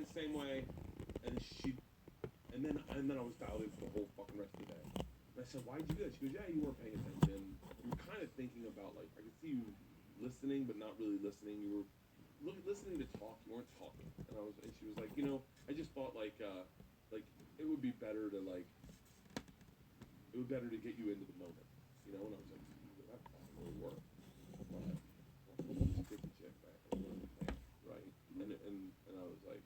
went the same way, and then I was dialed in for the whole fucking rest of the day. And I said, why'd you do that? She goes, yeah, you weren't paying attention. You were kind of thinking about, like, I could see you listening, but not really listening. You were listening to talk. You weren't talking. And she was like, I just thought, like, it would be better to, like, it would be better to get you into the moment. And I was like, that doesn't really work. But sticky chick back in the right? And I was like,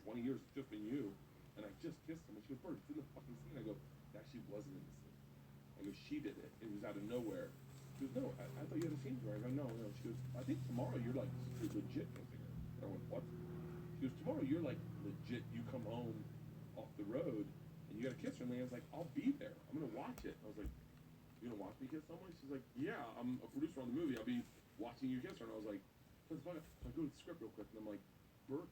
20 years, it's just been you. And I just kissed him. And she goes, Bert, it's in the fucking scene. I go, it actually wasn't in the scene. I go, she did it. It was out of nowhere. She goes, no, I thought you had a scene for her. I go, no. She goes, I think tomorrow you're like, you're legit kissing her. And I went, what? She goes, tomorrow you're like legit. You come home off the road and you got to kiss her. And Leanne's like, I'll be there. I'm going to watch it. And I was like, you going to watch me kiss someone? She's like, yeah, I'm a producer on the movie. I'll be watching you kiss her. And I was like, so I go to the script real quick. And I'm like, Bert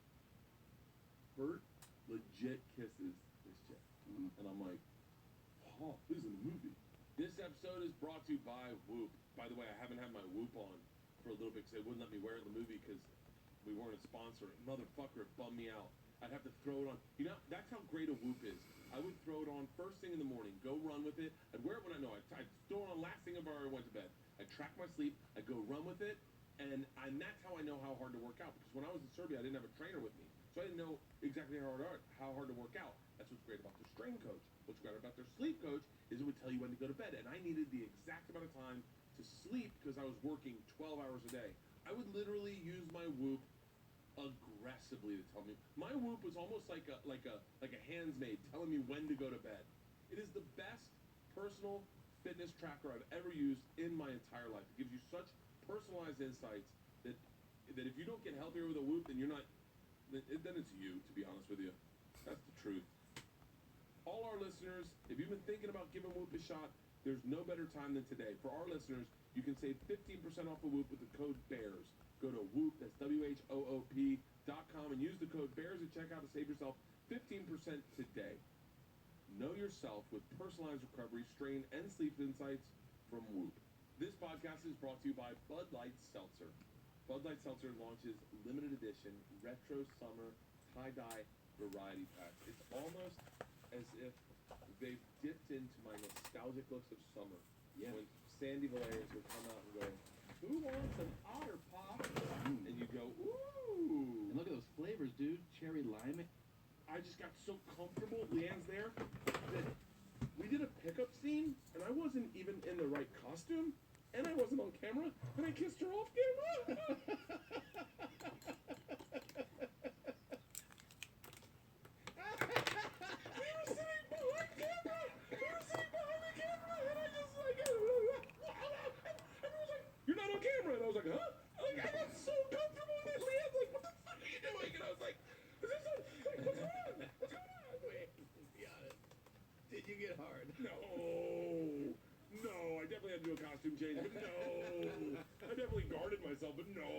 legit kisses this chick. And I'm like, oh, this is in the movie. This episode is brought to you by Whoop. By the way, I haven't had my Whoop on for a little bit because they wouldn't let me wear it in the movie because we weren't a sponsor. Motherfucker, it bummed me out. I'd have to throw it on. That's how great a Whoop is. I would throw it on first thing in the morning, go run with it. I'd wear it when I'd throw it on last thing before I went to bed. I'd track my sleep. I'd go run with it. And that's how I know how hard to work out. Because when I was in Serbia, I didn't have a trainer with me. So I didn't know exactly how hard to work out. That's what's great about their strength coach. What's great about their sleep coach is it would tell you when to go to bed. And I needed the exact amount of time to sleep because I was working 12 hours a day. I would literally use my Whoop aggressively to tell me. My Whoop was almost like a handsmaid telling me when to go to bed. It is the best personal fitness tracker I've ever used in my entire life. It gives you such personalized insights that if you don't get healthier with a Whoop, then you're not. Then it's you, to be honest with you. That's the truth. All our listeners, if you've been thinking about giving Whoop a shot, there's no better time than today. For our listeners, you can save 15% off a Whoop with the code BEARS. Go to Whoop, that's WHOOP.com, and use the code BEARS at checkout to save yourself 15% today. Know yourself with personalized recovery, strain, and sleep insights from Whoop. This podcast is brought to you by Bud Light Seltzer. Bud Light Seltzer launches limited edition retro summer tie-dye variety packs. It's almost as if they've dipped into my nostalgic looks of summer. Yeah. When Sandy Valerians would come out and go, who wants an Otter Pop? And you go, ooh. And look at those flavors, dude. Cherry lime. I just got so comfortable. Leanne's there that we did a pickup scene, and I wasn't even in the right costume. And I wasn't on camera, and I kissed her off camera. We were sitting behind camera. And I just like, and he was like, you're not on camera. And I was like, huh? I got so comfortable with it. Leanne's like, what the fuck are you doing? And I was like, is this a, what's going on? Wait, be honest. Did you get hard? No, I definitely had to do a costume change, but no. I definitely guarded myself, but no.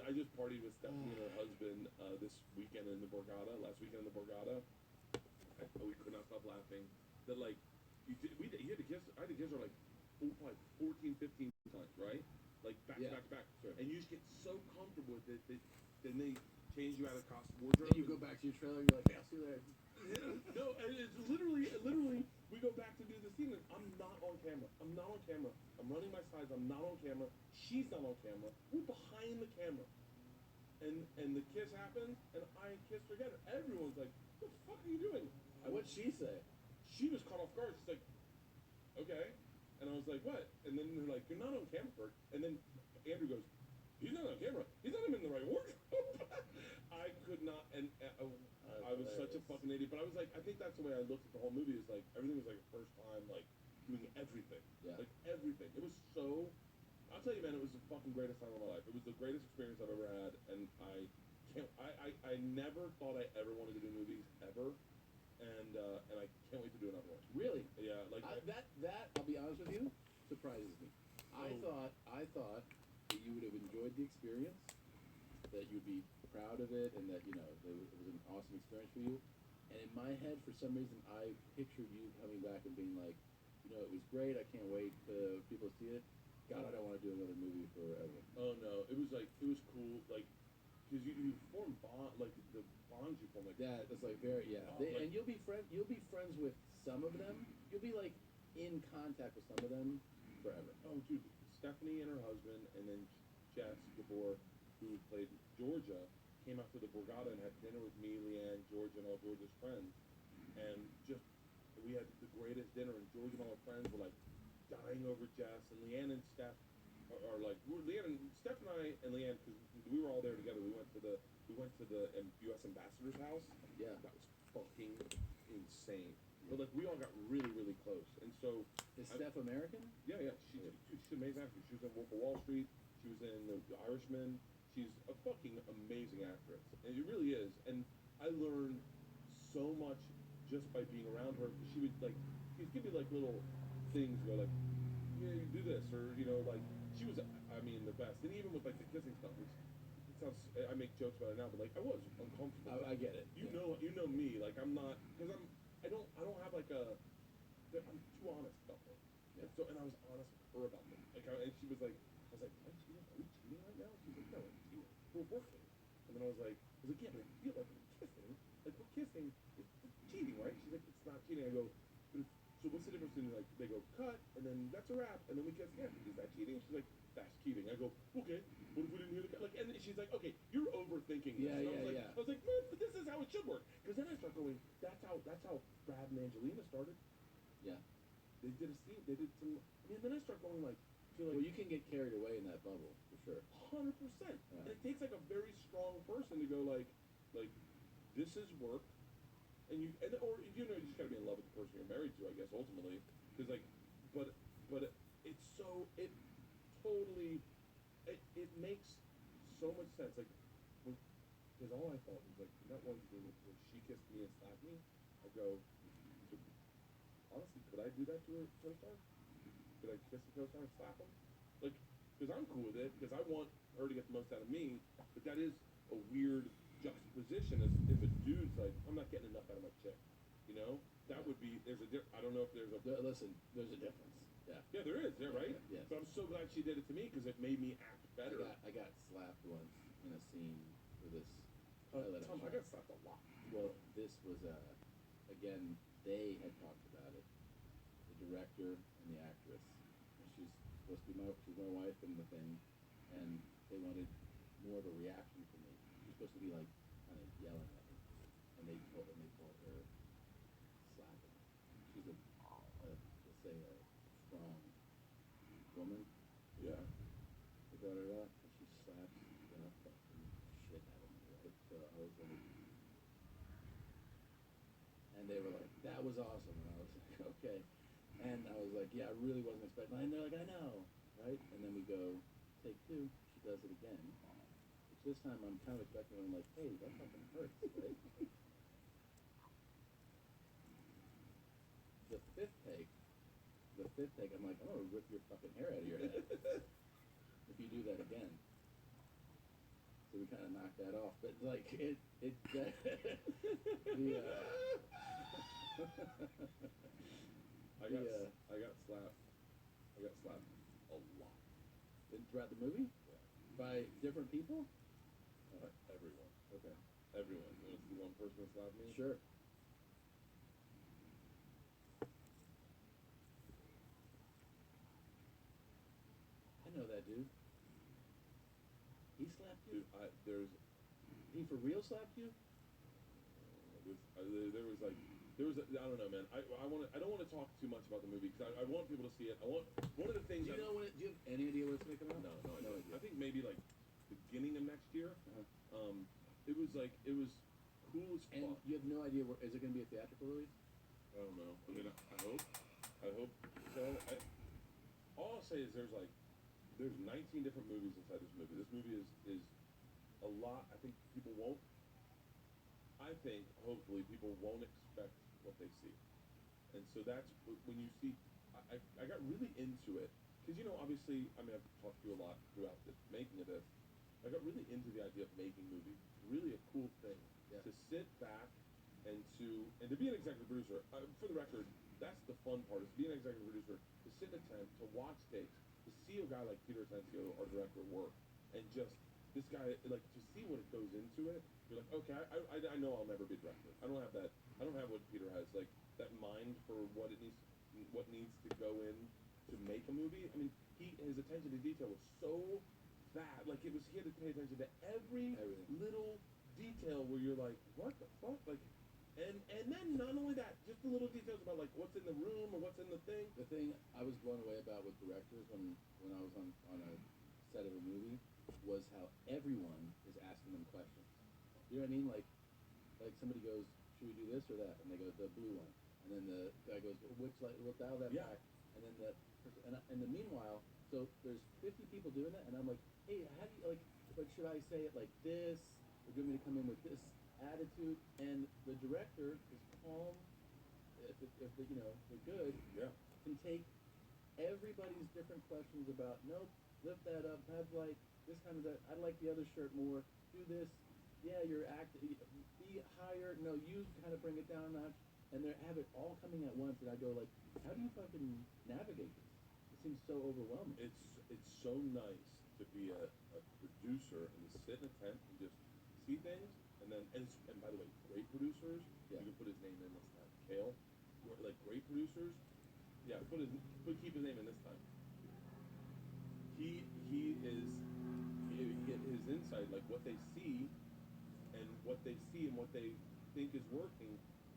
I just partied with Stephanie and her husband this weekend in the Borgata, last weekend in the Borgata. We could not stop laughing. That like, you had to kiss, I had to kiss her like 14, 15 times, right? Like back to back. Sure. And you just get so comfortable with it that then they change you out of costume wardrobe. Then you go back to your trailer and you're like, yeah, I'll see you there. No, it's literally, we go back to do the scene and I'm not on camera. I'm running my slides, I'm not on camera. She's not on camera. We're behind the camera. And the kiss happens and I kissed her again. Everyone's like, what the fuck are you doing? What What'd she say? She was caught off guard. She's like, okay. And I was like, what? And then they're like, you're not on camera, Bert. And then Andrew goes, he's not on camera. He's not even in the right wardrobe. I could not, and I was such a fucking idiot. But I was like, I think that's the way I looked at the whole movie. Is like everything was like a first time, like doing everything, like everything. It was so. I'll tell you, man, it was the fucking greatest time of my life. It was the greatest experience I've ever had, and I can't. I never thought I ever wanted to do movies ever, and I can't wait to do another one. Really? Yeah, like that. I'll be honest with you, surprises me. I thought that you would have enjoyed the experience, that you'd be proud of it, and that it was an awesome experience for you. And in my head, for some reason, I pictured you coming back and being like, it was great. I can't wait for people to see it. God, I don't want to do another movie forever. Oh no, it was cool, like, because you form bond, like the bonds you form, like that. It's like very and you'll be friends with some of them. You'll be like in contact with some of them forever. Oh, dude, Stephanie and her husband, and then Jess Gabor, who played Georgia, came out to the Borgata and had dinner with me, Leanne, Georgia, and all Georgia's friends, and just we had the greatest dinner. And Georgia and all her friends were like dying over Jess, and Leanne and Steph are like Steph and I and Leanne, because we were all there together. We went to the U.S. ambassador's house. Yeah, that was fucking insane. But like we all got really really close, and so is Steph American? Yeah. She's an amazing actress. She was in Wolf of Wall Street. She was in The Irishman. She's a fucking amazing actress, and it really is. And I learned so much just by being around her. She would she'd give me like little things, like, yeah, you do this, or like she was, I mean, the best. And even with like the kissing stuff, it sounds, I make jokes about it now, but like I was uncomfortable. I get it. You know me, like I'm not, because I don't have like I'm too honest about things. Yeah. And I was honest with her about them. And she was like, I was like, am I cheating? Are we cheating right now? She's like, no, we're cheating. We're working. And then I was like, yeah, but I feel like we're kissing. Like we're kissing. It's cheating, right? She's like, it's not cheating. I go, so what's the difference in, like, they go cut, and then that's a wrap, and then we kiss again. Is that cheating? She's like, that's cheating. I go, okay, what if we didn't hear the cut? Like, and she's like, okay, you're overthinking this. I was like, no, but this is how it should work. Because then I start going, that's how Brad and Angelina started. Yeah. They did a scene, they did some, then I start going like, well, you can get carried away in that bubble, for sure. 100%. Yeah. And it takes like a very strong person to go like, this is work. And you just gotta be in love with the person you're married to, I guess, ultimately, because but it's so it makes so much sense, like, because all I thought was like that one scene when she kissed me and slapped me, I go, honestly, could I do that to her co-star? Could I kiss the co-star and slap him? Like, because I'm cool with it, because I want her to get the most out of me, but that is a weird juxtaposition as if a dude's like, I'm not getting enough out of my chick, that would be, I don't know if there's a listen, there's a difference. Yeah, there is, right? Yes. But I'm so glad she did it to me, because it made me act better. I got slapped once in a scene for this Tom, I got slapped a lot. Well, this was again, they had talked about it, the director and the actress, and she's supposed to be my wife in the thing, and they wanted more of a reaction from me. She's supposed to be like kind of yelling at me, and they told her slapping. She's let's say a strong woman. Yeah. They brought her up, and she slapped the fucking shit out of me, right? So I was like, and they were like, that was awesome, and I was like, okay. And I was like, yeah, I really wasn't expecting that. And they're like, I know, right? And then we go, take two. She does it again. Which this time I'm kind of expecting, I'm like, hey, that fucking hurts, right? The fifth take, I'm like, I'm gonna rip your fucking hair out of your head if you do that again. So we kind of knocked that off, but like I got slapped a lot. Throughout the movie? Yeah. By different people? Everyone. Okay. Everyone. It was the one person that slapped me. Sure. I know that dude. He slapped you? Dude, he for real slapped you? there was like There was I don't know, man. I don't want to talk too much about the movie because I want people to see it. I want one of the things. Do you know when? Do you have any idea when it's gonna come out? No idea. I think maybe like beginning of next year. Uh-huh. It was cool as fuck. And you have no idea is it gonna be a theatrical release? I don't know. I mean, I hope so. All I'll say is there's 19 different movies inside this movie. This movie is a lot. I think people won't. I think hopefully people won't expect what they see, and so that's when you see. I got really into it because obviously I've talked to you a lot throughout the making of this. I got really into the idea of making movies. It's really a cool thing to sit back and to be an executive producer. For the record, that's the fun part, is to be an executive producer, to sit in a tent, to watch takes, to see a guy like Peter Atencio, our director, work, and just this guy, like, to see what it goes into it. You're like, okay, I know I'll never be a director. I don't have that. I don't have what Peter has, like that mind for what needs to go in to make a movie. I mean, his attention to detail was so bad. Like he had to pay attention to every little detail where you're like, what the fuck, like. And then not only that, just the little details about like what's in the room or what's in the thing. The thing I was blown away about with directors when I was on a set of a movie was how everyone is asking them questions. You know what I mean? Like somebody goes, should we do this or that? And they go, the blue one. And then the guy goes, which light? We'll dial that back. And then and the meanwhile, so there's 50 people doing that, and I'm like, hey, how do you like should I say it like this? Or do you want me to come in with this attitude? And the director is calm. If they're good, can take everybody's different questions about, nope, lift that up, have like this kind of that. I like the other shirt more. Do this. Yeah, you're acting. Be higher. No, you kind of bring it down a notch. And they have it all coming at once, and I go like, how do you fucking navigate this? It seems so overwhelming. It's so nice to be a producer and to sit in a tent and just see things, and by the way, great producers, you can put his name in this time. Kale, like great producers, keep his name in this time. He his insight, like what they see and what they think is working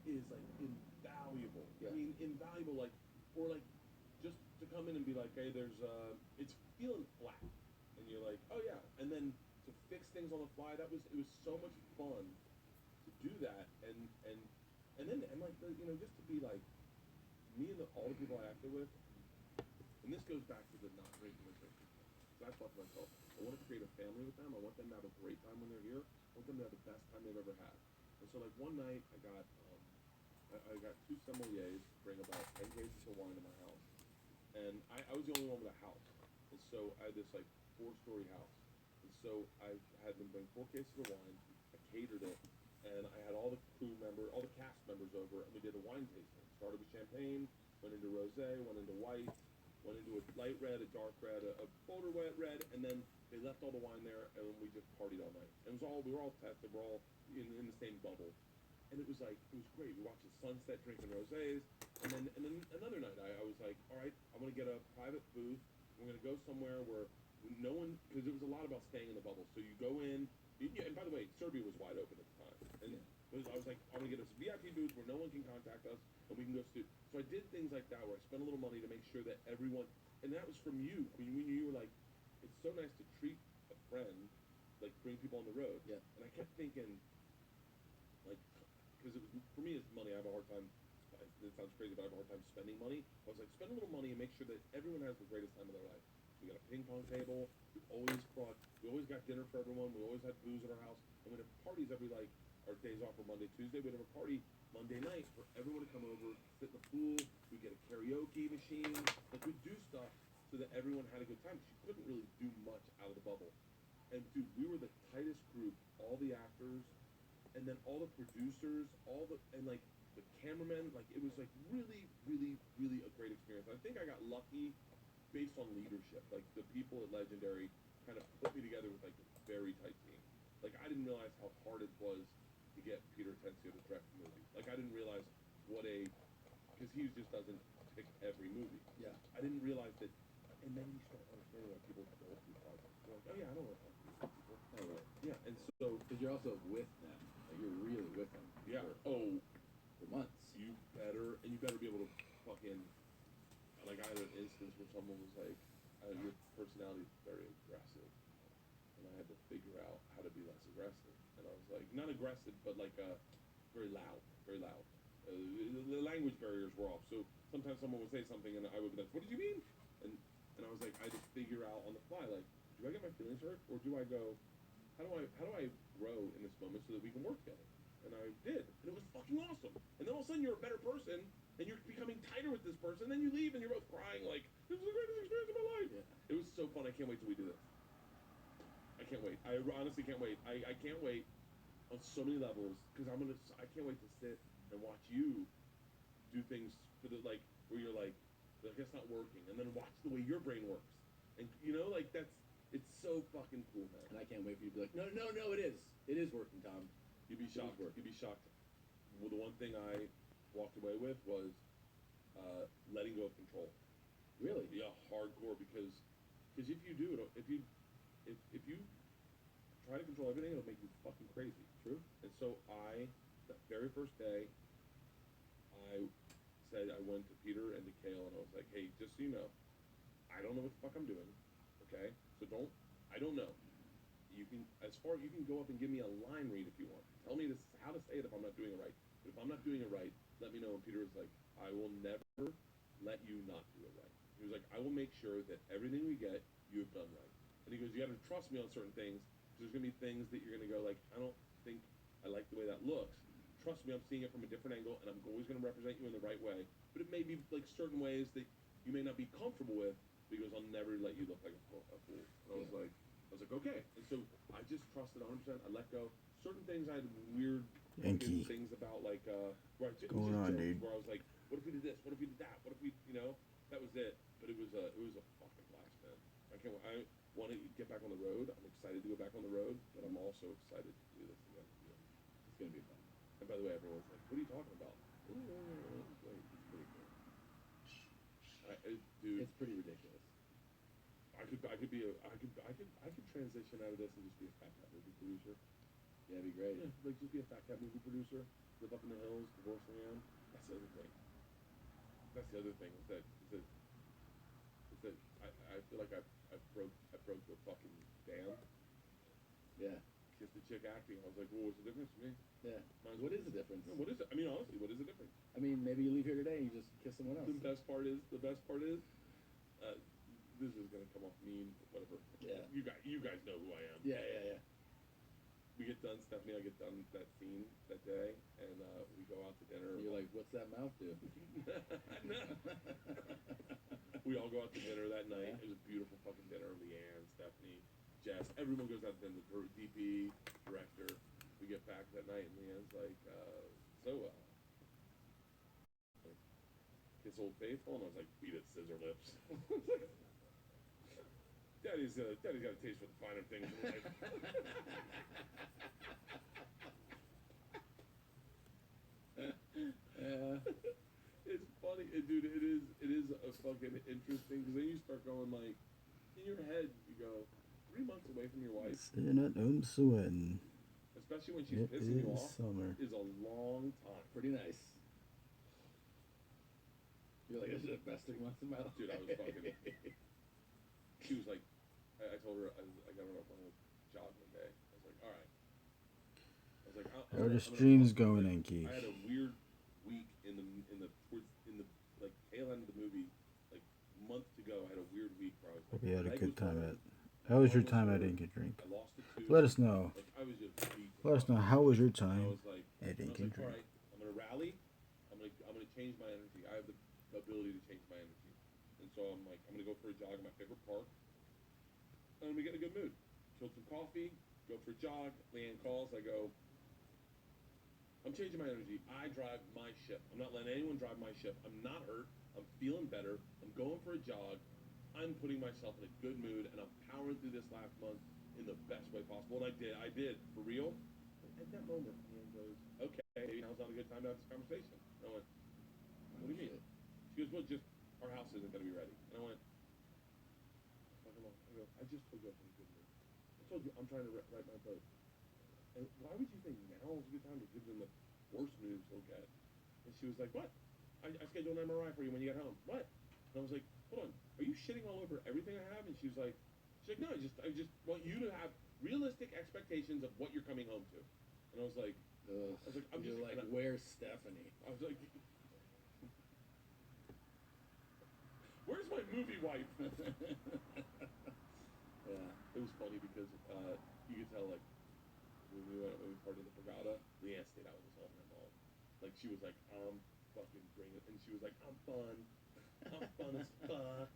is like invaluable. I mean, invaluable, like, or like just to come in and be like, hey, it's feeling flat, and you're like, oh yeah, and then to fix things on the fly, it was so much fun to do that, and then like just to be like me and all the people I acted with, and this goes back to the not drinking and drinking. So I thought to myself, I want to create a family with them. I want them to have a great time when they're here. I want them to have the best time they've ever had. And so like one night I got two sommeliers bring about 10 cases of wine to my house, and I was the only one with a house, and so I had this like 4-story house, and so I had them bring 4 cases of wine. I catered it, and I had all the all the cast members over, and we did a wine tasting. Started with champagne, went into rosé, went into white, went into a light red, a dark red, a bolder wet red, and then they left all the wine there, and we just partied all night. And we were all tested, we're all in the same bubble. And it was great. We watched the sunset drinking rosés, and then another night I was like, all right, I'm gonna get a private booth. We're gonna go somewhere where no one, because it was a lot about staying in the bubble. So you go in, and by the way, Serbia was wide open at the time, and I was like, I'm gonna get a VIP booth where no one can contact us, and we can go So I did things like that where I spent a little money to make sure that everyone, and that was from you when you were like, it's so nice to treat a friend, like bring people on the road. Yeah. And I kept thinking, like, because for me it's money. I have a hard time. It sounds crazy, but I have a hard time spending money. I was like, spend a little money and make sure that everyone has the greatest time of their life. So we got a ping pong table. We always got dinner for everyone. We always had booze at our house, and we'd have parties every like our days off were Monday, Tuesday. We'd have a party Monday night for everyone to come over, sit in the pool. We'd get a karaoke machine. Like we'd do stuff so that everyone had a good time. She couldn't really do much out of the bubble. And dude, we were the tightest group. All the actors, and then all the producers, and like the cameramen, like it was like really, really, really a great experience. I think I got lucky based on leadership. Like the people at Legendary kind of put me together with like a very tight team. Like I didn't realize how hard it was to get Peter Atencio to direct the movie. Like I didn't realize because he just doesn't pick every movie. Yeah. I didn't realize that, and then you start understanding why people go through projects. They're like, oh yeah, I don't want to talk to these people. Oh, right. Yeah, and so because you're also with them. Like you're really with them. Yeah. For months. You moments where someone was like, your personality is very aggressive. And I had to figure out how to be less aggressive. And I was like, not aggressive, but like very loud, very loud. The language barriers were off. So sometimes someone would say something and I would be like, what did you mean? And I was like, I had to figure out on the fly, like, do I get my feelings hurt or do I go, how do I grow in this moment so that we can work together? And I did, and it was fucking awesome. And then all of a sudden you're a better person, and you're becoming tighter with this person. And then you leave, and you're both crying like, this is the greatest experience of my life. Yeah. It was so fun. I can't wait till we do this. I can't wait. I honestly can't wait. I can't wait on so many levels because I can't wait to sit and watch you do things for the like where you're like that's not working, and then watch the way your brain works, and you know like it's so fucking cool, man. And I can't wait for you to be like, no, it is working, Tom. You'd be shocked. You'd be shocked. Well, the one thing I walked away with was letting go of control. Really? Yeah, hardcore because if you do it, if you try to control everything, it'll make you fucking crazy. True. And so the very first day, I said I went to Peter and to Kale and I was like, hey, just so you know, I don't know what the fuck I'm doing. Okay, so I don't know. You can go up and give me a line read if you want. Tell me how to say it if I'm not doing it right. But if I'm not doing it right, let me know. And Peter was like, I will never let you not do it right. He was like, I will make sure that everything we get, you have done right. And he goes, you got to trust me on certain things. There's going to be things that you're going to go like, I don't think I like the way that looks. Trust me, I'm seeing it from a different angle, and I'm always going to represent you in the right way. But it may be like certain ways that you may not be comfortable with. Because I'll never let you look like a fool. And I was like, okay. And so I just trusted 100%. I let go. Certain things I had weird things about, like where going on, dude? Where I was like, what if we did this? What if we did that? What if we, that was it. But it was a fucking blast, man. I want to get back on the road. I'm excited to go back on the road, but I'm also excited to do this again. It's gonna be fun. And by the way, everyone's like, what are you talking about? It's pretty cool. Dude, it's pretty ridiculous. I could transition out of this and just be a fat cat movie producer. Yeah, that'd be great. Yeah, like just be a fat cat movie producer, live up in the hills, divorce Leanne. That's the other thing. Is that I feel like I broke the fucking dam. Yeah. Kissed the chick acting. I was like, well, what's the difference for me? Yeah. What is the difference? Yeah, what is it? I mean, honestly, what is the difference? I mean, maybe you leave here today and you just kiss someone else. The best part is, this is gonna come off mean, whatever. Yeah. You guys know who I am. Yeah. We get done, Stephanie. I get done that scene that day, and we go out to dinner. You're like, what's that mouth do? We all go out to dinner that night. It was a beautiful fucking dinner. Leanne, Stephanie, Jess, everyone goes out to dinner. The DP, director. We get back that night, and Leanne's like, kiss Old Faithful, and I was like, beat it, scissor lips. Daddy's got a taste for the finer things in life. It's funny, dude. It is a fucking interesting because then you start going like, in your head, you go 3 months away from your wife. Especially when she's pissing you off. Summer. Is a long time. Pretty nice. You're like, this is the best 3 months of my life. Dude, I was fucking. She was like, I told her I got her up on a jog one day. I was like, all right. I was like, how are the streams going, Enki? I had a weird week in the like tail end of the movie, like months ago. I had a weird week where I was like, hope you had a good time at. How was your time at Ink and Drink? I lost a tooth. Let us know. Like, I was just beat. Let us know how was your I time was like, at Ink and all Drink. right, I'm gonna rally. I'm gonna change my energy. I have the ability to change my energy, and so I'm like, I'm gonna go for a jog in my favorite park. And we get in a good mood. Killed some coffee, go for a jog. Leanne calls. I go, I'm changing my energy. I drive my ship. I'm not letting anyone drive my ship. I'm not hurt. I'm feeling better. I'm going for a jog. I'm putting myself in a good mood, and I'm powering through this last month in the best way possible. And I did, for real. And at that moment, Leanne goes, okay, maybe now's not a good time to have this conversation. And I went, what do you mean? She goes, well, just, our house isn't going to be ready. And I went, I just told you I'm in a good mood. I told you I'm trying to write my boat. And why would you think now is a good time to give them the worst news they'll get? And she was like, what? I scheduled an MRI for you when you get home. What? And I was like, hold on, are you shitting all over everything I have? And she's like, no, I just want you to have realistic expectations of what you're coming home to. And I was like, I'm You're just like, where's Stephanie? I was like, where's my movie wife? Yeah. It was funny because you could tell, like, when we partied at the Borgata, Leanne stayed out with us all night long. Like, she was like, I'm fucking bringing, and she was like, I'm fun as fuck,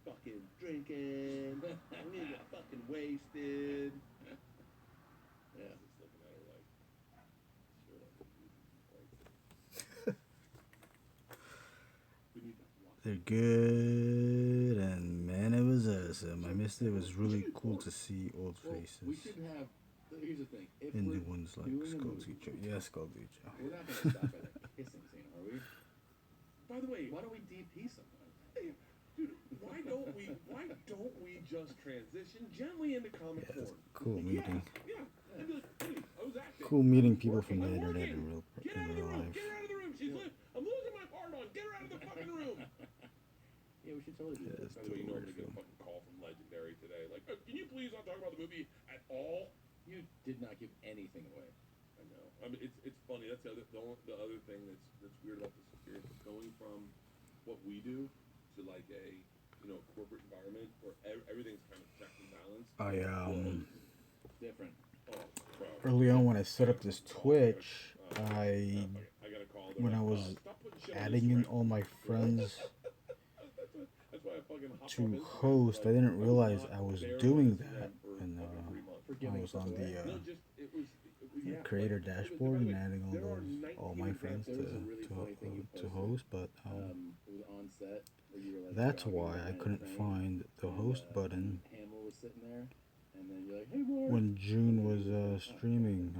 fucking drinking, I'm gonna get fucking wasted. Yeah. I was just looking at her like, sure, like, we need that walk. They're good, and man, it was awesome. I missed it. It was really cool to see old faces. We should have. Here's the thing. If And we're the ones like doing a movie, Scolduccio. Yeah, Scolduccio. we're not gonna stop at a kissing scene, are we? By the way, Why don't we DP someone? hey, dude, why don't we just transition gently into comic Yeah, it's porn? cool meeting. Yeah. I'd be like, hey, I was acting. Cool meeting I'm people working, from the I'm internet working. in real Get out of the room. life. Get her out of the room. I'm losing my part on. Get her out of the fucking room. Yeah, we should totally do Yeah, that. it's By the way, you know I'm totally gonna get a fucking call from Legendary today. Like, can you please not talk about the movie at all? You did not give anything away. I know. I mean, it's funny. That's the other thing that's weird about this experience. Going from what we do to like a corporate environment where everything's kind of checked and balanced. Different. Oh, bro. Early on when I set up this Twitch, I got a call. when I was adding in all my friends That's why I fucking hop to off Instagram, host, I like, didn't realize not I was there on doing Instagram that, for and fucking 3 months. I was on the No, just it was yeah, creator like, dashboard by the and way, adding there are 19 all my friends There was a really funny thing you to posted. host, but It was on set where you were like. that's jogging why I behind a couldn't train, find the and, host button Hamill was sitting there, and then you're like, "Hey, Mark." when June was streaming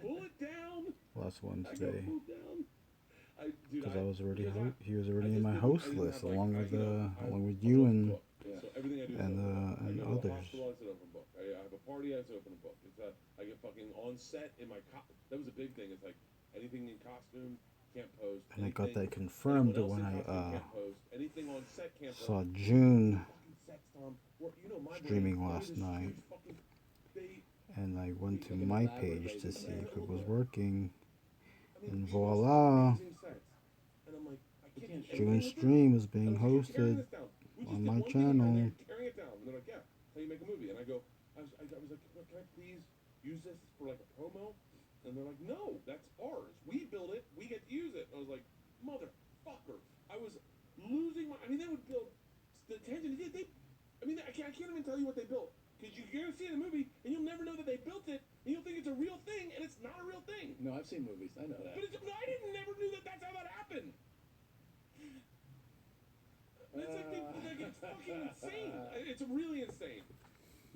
pull it down. last I got Wednesday. pulled down. Because I was already because he was already I in just my didn't- host I didn't list have, like, along I- with you know, I along with have you open and book. So everything I do is and, open book. I and go to others. a hospital, it's an open book. I have a party, it's an open book. It's I get fucking on set in my that was a big thing. It's like anything in costume can't post. And I got anything- that confirmed anyone else when in I costume can't post. Anything on set can't saw post. June Fucking sets, Tom. My streaming brain, last this night. huge fucking- they- and I went to Like an my elaborate page to lazy see back. if it was working. I mean, And the most voila, amazing sets. And I'm like, I can't do anything June's with this. stream is And being I was like, "You're tearing hosted this down. We just on did my one thing and channel. they're tearing it down." And they're like, yeah, that's how you make a movie. And I go, I was like, "Look, can I please use this for like a promo? And they're like, no, that's ours. We build it. We get to use it. And I was like, motherfucker. I was losing my, I mean, they would build the tension. I can't even tell you what they built. Because you're going to see it in the movie, and you'll never know that they built it, and you'll think it's a real thing, and it's not a real thing. No, I've seen movies. I know that. But I never knew that that's how that happened. It's fucking insane. It's really insane.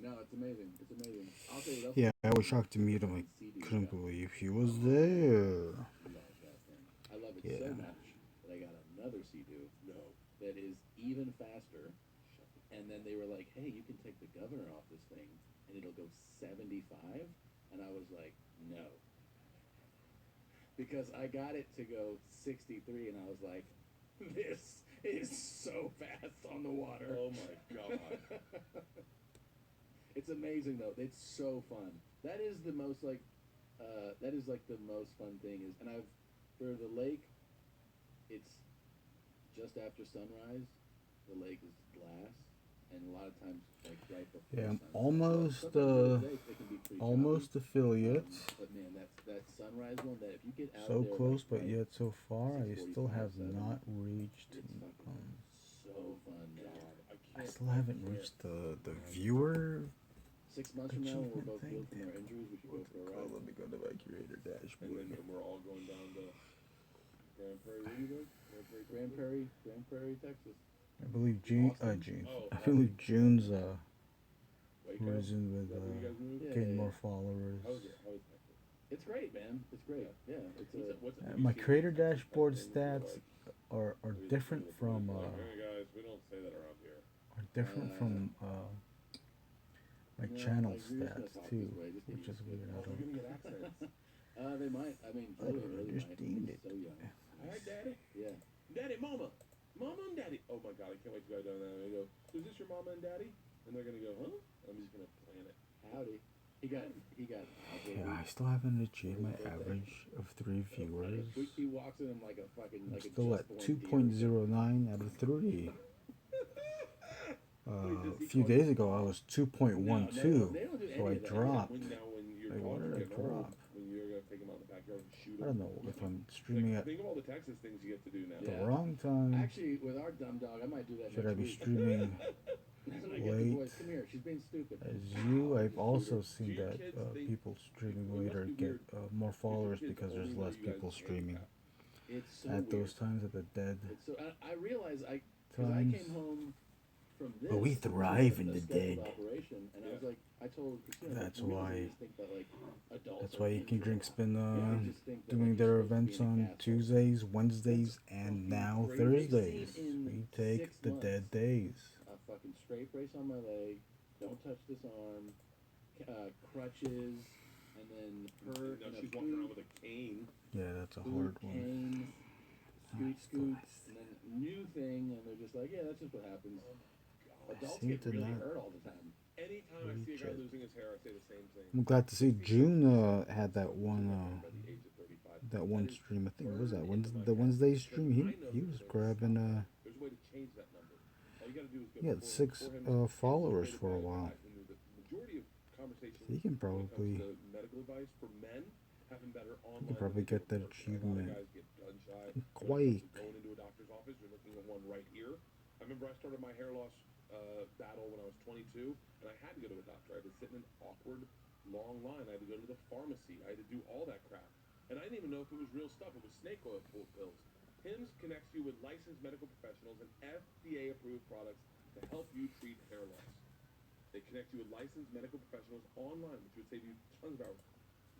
No, it's amazing. It's amazing. I'll tell you what else. Yeah, I was shocked to meet him. I couldn't believe he was there. Love that thing. I love it Yeah. so much that I got another Sea-Doo No. that is even faster. And then they were like, "Hey, you can take the governor off this thing, and it'll go 75." And I was like, "No," because I got it to go 63, and I was like, "This is so fast on the water." Oh my god. It's amazing though. It's so fun. That is the most like the most fun thing is, and I've for the lake. It's just after sunrise. The lake is glass, and a lot of times like right before. Yeah, I'm sunset. almost Sometimes during the day, it can be pretty almost choppy. affiliate. But man, that sunrise one. That if you get out So there, close, like, but right, yet so far. I still 6:45, have 7, not reached. It's fucking so fun. Man. I still haven't reached the viewer. 6 months from now, when we're achievement both thing. healed from our injuries, we should go for a ride. Let me go to my creator And dashboard. then we're all going down to Grand Prairie. Where you going? Grand Prairie, Texas. I believe June. Austin. June. Oh, I believe June's Waco? reason Is with that where you guys moved? Yeah. getting more followers. How is it? How is Texas? It's great, man. It's great. Yeah, it's What's it- My have you seen creator the Texas dashboard things that stats are are like- different from Hey guys, we don't say that around here. my No, channel like, you're just gonna stats talk too, this way, just get which is used to it. weird. I Oh, we're don't. gonna get accents. they might. I mean, I Julian really just might. deemed He's it. so young. All right, Daddy. Yeah. Daddy, Mama. Mama and Daddy. next guy down there and I go, "Is this your mama and daddy?" And they're gonna go, "Huh?" I'm just gonna plan it. Howdy. He got. Yeah, I still haven't achieved my average of 3 viewers. He walks in him like a fucking I'm like still a at just born deer. 2.09 out of 3. Wait, A few days ago, I was 2.12, No, they don't do so I any of that. dropped. when your Like, dogs where are did I getting old, drop? when you're gonna take them out in the backyard and shoot them. I don't know if I'm streaming at Think of all the Texas things you get to do now. the Yeah. wrong time. Actually, with our dumb dog, I might do that Should I next be week. streaming When I get the late? boys, come here. She's being stupid. As you, I've also seen Do your that kids think- people streaming it must later be get weird. more followers kids because there's only know less you guys people as streaming. handicapped? It's so At weird. those times at the dead It's so I realize because I times. came home from this. But we which was thrive a in the scheduled dead. Operation, and I was like, I told Christina, That's we why- just think that like adults. That's are why Eating injured. Drink's been We just think that, doing like, their you're supposed events to be in a on castle. Tuesdays, Wednesdays, and now crazy. Thursdays. They've seen in We take 6 the months. dead days. A fucking straight brace on my leg. Don't touch this arm. Crutches, and then her. Now she's walking around with a cane. Yeah, that's a food hard one. canes, scoot, and then new thing, and they're just like, yeah, that's just what happens. Adults seem get to really not- hurt all the time. Anytime I see a guy Reach it. losing his hair, I say the same thing. I'm glad to see June had that one By the age of 35. that one That is stream. I think it was that burned into Wednesday, my the head. Wednesday stream. I He know was there's grabbing There's a way to change that number. All you gotta do is go he had before- 6 before him. followers Educated for a by while. guys who knew the majority of conversations He can when it comes probably to medical advice for men happen better online. can probably than they do get that in person. A lot of achievement guys get gun shy. When it comes quite. to going into a doctor's office, you're looking at one right here. I remember I started my hair loss battle when I was 22, and I had to go to a doctor. I had to sit in an awkward, long line. I had to go to the pharmacy. I had to do all that crap. And I didn't even know if it was real stuff. It was snake oil pills. HIMS connects you with licensed medical professionals and FDA-approved products to help you treat hair loss. They connect you with licensed medical professionals online, which would save you tons of hours.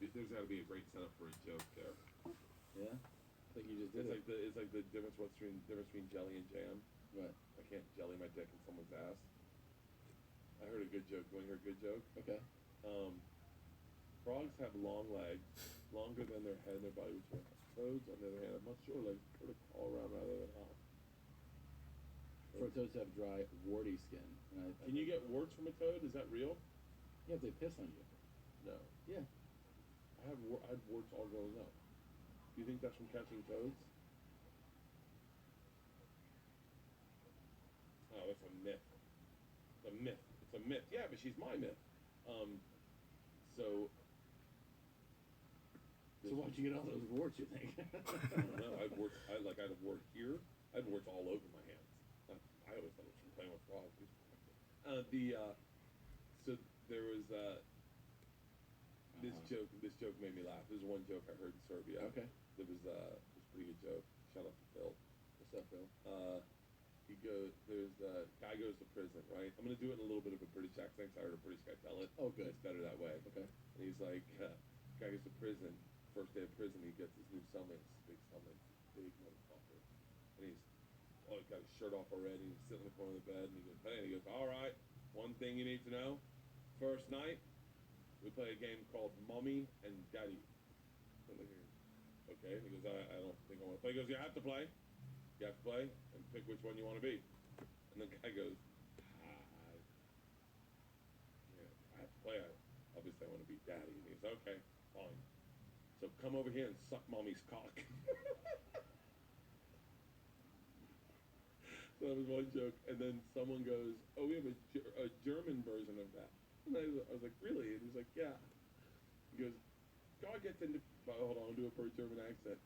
There's got to be a great setup for a joke there. Yeah, I think you just did It's like the difference between jelly and jam. Right. I can't jelly my dick in someone's ass. I heard a good joke. You want to hear a good joke? Okay. Frogs have long legs, longer than their head and their body, which are toads, on the other hand, have much shorter legs, prefer to crawl around rather than hop. For toads have dry, warty skin. And Can you get warts from a toad? Is that real? Yeah, if they piss on you. No. Yeah. I had warts all growing up. Do you think that's from catching toads? Oh, that's a myth. It's a myth. It's a myth. Yeah, but she's my myth. So why'd you get all those warts? You think? I don't know. I had a wart here. I had warts all over my hands. I always thought it was from playing with frogs. So there was this joke. This joke made me laugh. This is one joke I heard in Serbia. Okay. It was a pretty good joke. Shout out to Phil. What's up, Phil? There's guy goes to prison, right? I'm gonna do it in a little bit of a British accent 'cause I heard a British guy tell it. Oh, good. It's better that way. Okay. And he's like, guy goes to prison. First day of prison, he gets his new cellmate. This big cellmate, big motherfucker. And he's got his shirt off already. He's sitting in the corner of the bed, and he goes, hey, and he goes, all right. One thing you need to know. First night, we play a game called Mummy and Daddy. And they go, okay. And he goes, I don't think I want to play. He goes, you have to play. You have to play and pick which one you want to be. And the guy goes, I have to play. Obviously, I want to be Daddy. And he goes, okay, fine. So come over here and suck Mommy's cock. So that was one joke. And then someone goes, oh, we have a German version of that. And I was like, really? And he's like, yeah. He goes, God gets into... hold on, I'll do it for a German accent.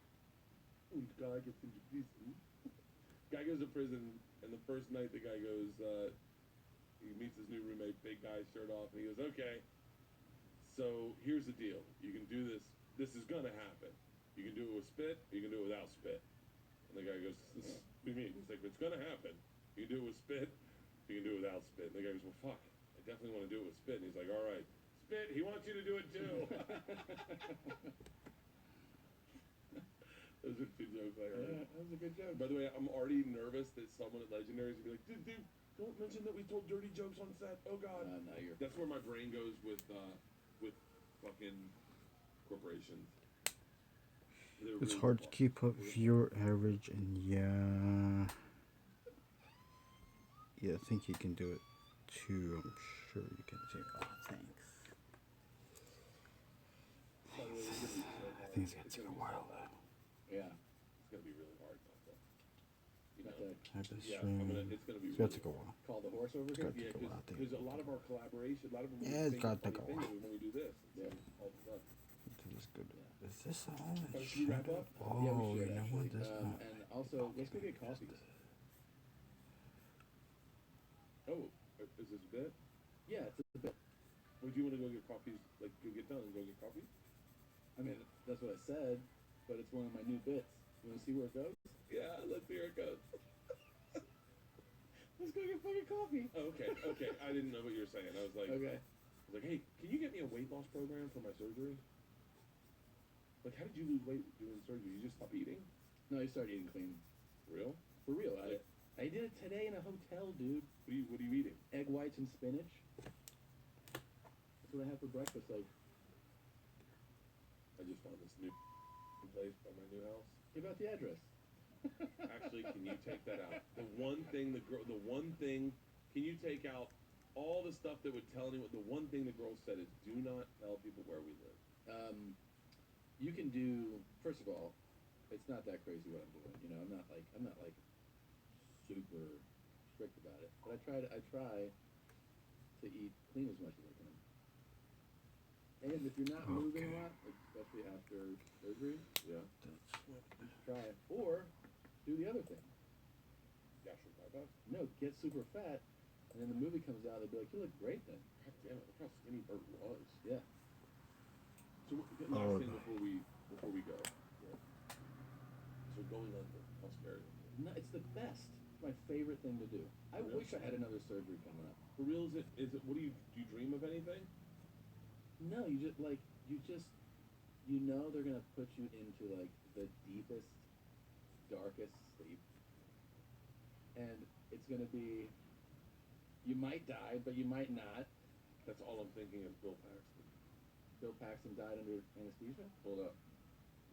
Und God gets into prison. Guy goes to prison, and the first night the guy goes, he meets his new roommate, big guy, shirt off, and he goes, okay, so here's the deal. You can do this. This is going to happen. You can do it with spit, or you can do it without spit. And the guy goes, what do you mean? He's like, it's going to happen. You can do it with spit, you can do it without spit. And the guy goes, well, fuck, I definitely want to do it with spit. And he's like, all right, spit, he wants you to do it too. Those are two jokes I heard. Yeah, that was a good joke. By the way, I'm already nervous that someone at Legendary is going to be like, dude, don't mention that we told dirty jokes on set. Oh, God. No, you're... That's where my brain goes with fucking corporations. It's hard to keep up viewer average, and yeah. Yeah, I think you can do it too. I'm sure you can too. Oh, thanks. By the way, it's gonna be so hard. I think it's gonna It's take gonna a be so while hard. though. Yeah. It's gonna be really hard not to. You Not know. to I have to Yeah, stream. it's gonna be It's gonna really take a hard. while. call the horse over It's here. gonna Yeah, take a while. because a lot of our collaboration, a lot of them Yeah, it's think gotta of funny take a things while. when we do this. Yeah. All the time. This is good. Yeah. Is this all? Oh, should we wrap up? Oh, Yeah, we should you know actually. what? That's not. And also, let's go get coffee. Oh, is this a bit? Yeah, it's a bit. Or do you want to go get coffees? Like, go get done and go get coffee? I mean, that's what I said, but it's one of my new bits. You want to see where it goes? Yeah, let's see where it goes. Let's go get fucking coffee. Oh, okay. I didn't know what you were saying. I was like, Okay. hey, can you get me a weight loss program for my surgery? Like, how did you lose weight doing surgery? You just stop eating? No, you started eating clean. Real? For real. Like- I did it today in a hotel, dude. What are you eating? Egg whites and spinach. That's what I have for breakfast. Like, I just found this new place by my new house. give out the address. Actually, can you take that out? The one thing, can you take out all the stuff that would tell anyone? The one thing the girl said is, do not tell people where we live. You can do. First of all, it's not that crazy what I'm doing. You know, I'm not like super strict about it. But I try to eat clean as much as I can. And if you're not moving a lot, especially after surgery, Yeah. try it. Or do the other thing. Gastric bypass? No, get super fat, and then the movie comes out, they'll be like, you look great then. God damn it, look how skinny Bert was. Yeah. So, last thing before we go. Yeah. So going under, how scary is it? No, it's the best. It's my favorite thing to do. I Really? wish I had another surgery coming up. For real, is it, what do you dream of anything? No, you know they're gonna put you into like the deepest, darkest sleep, and it's gonna be. You might die, but you might not. That's all I'm thinking of Bill Paxton. Bill Paxton died under anesthesia. Hold up.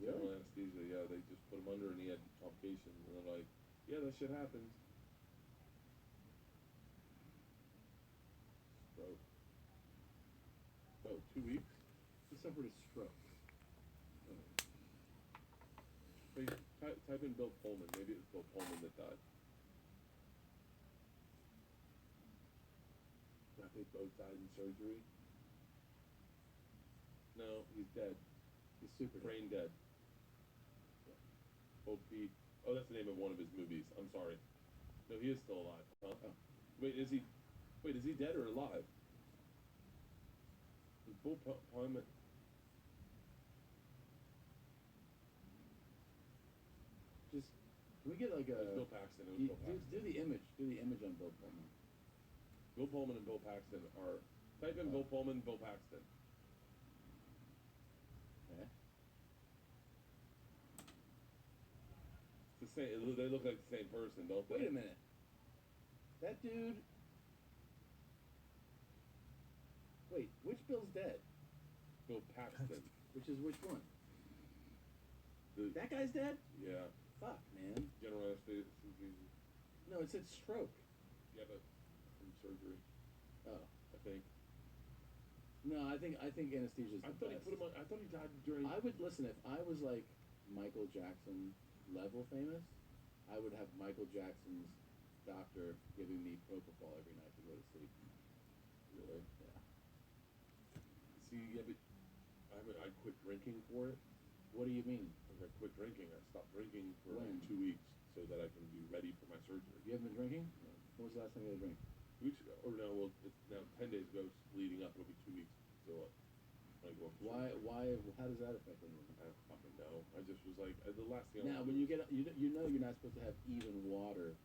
Really? General anesthesia, yeah, they just put him under and he had complications, and they're like, yeah, that shit happens. Stroke. Oh, 2 weeks? He suffered a stroke. Hey, type in Bill Pullman. Maybe it's Bill Pullman that died. I think both died in surgery. No, he's dead. He's super Brain dead. OP. Oh, that's the name of one of his movies. I'm sorry. No, he is still alive. Huh? Oh. Wait, is he dead or alive? Is Bill Pullman? Just can we get like It was a Bill Paxton. It was Bill Paxton. do the image. Do the image on Bill Pullman. Bill Pullman and Bill Paxton are. Type in Bill Pullman, Bill Paxton. Okay. It's the same. They look like the same person, don't they? Wait a minute. That dude. Wait, which Bill's dead? Bill Paxton. Which is which one? The, That guy's dead? yeah. Fuck, man. General anesthesia. No, it said stroke. Yeah, but from surgery, Oh. I think. No, I think anesthesia's the I thought he best. put him on. I thought he died during. I would listen if I was like Michael Jackson level famous. I would have Michael Jackson's doctor giving me propofol every night to go to sleep. Really? Yeah. See, yeah, but I quit drinking for it. What do you mean? Like I quit drinking. I stopped drinking for When? like 2 weeks so that I can be ready for my surgery. You haven't been drinking? No. When was the last time you had a drink? 2 weeks ago, or no? Well, it's now 10 days ago. It's leading up. It'll be 2 weeks. So when I go up for surgery. Why? How does that affect anything? I don't fucking know. I just was like the last thing. Now, when you get you know you're not supposed to have even water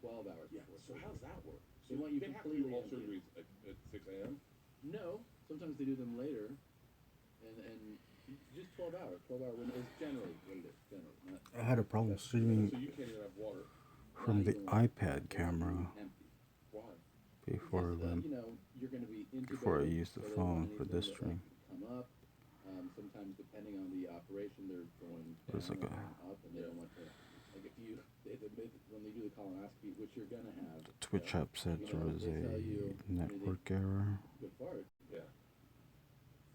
12 hours Yeah. before So surgery. how does that work? They want you they have to do completely all empty. surgeries at 6 a.m. No, sometimes they do them later, and just 12 hours. 12-hour window is generally what it is. Generally, not. I had a problem streaming So you can't even have water. from the iPad camera Empty. Why? before Because, then. you know, you're going to be intubated. Before I used the so they phone want for anything this that, stream. Come up. Sometimes depending on the operation, they're going It's down like or a- up, and they don't want to. Like if you, when they do the colonoscopy, which you're gonna have. Twitch app said You there know, was they tell a you, network error, good fart. Yeah.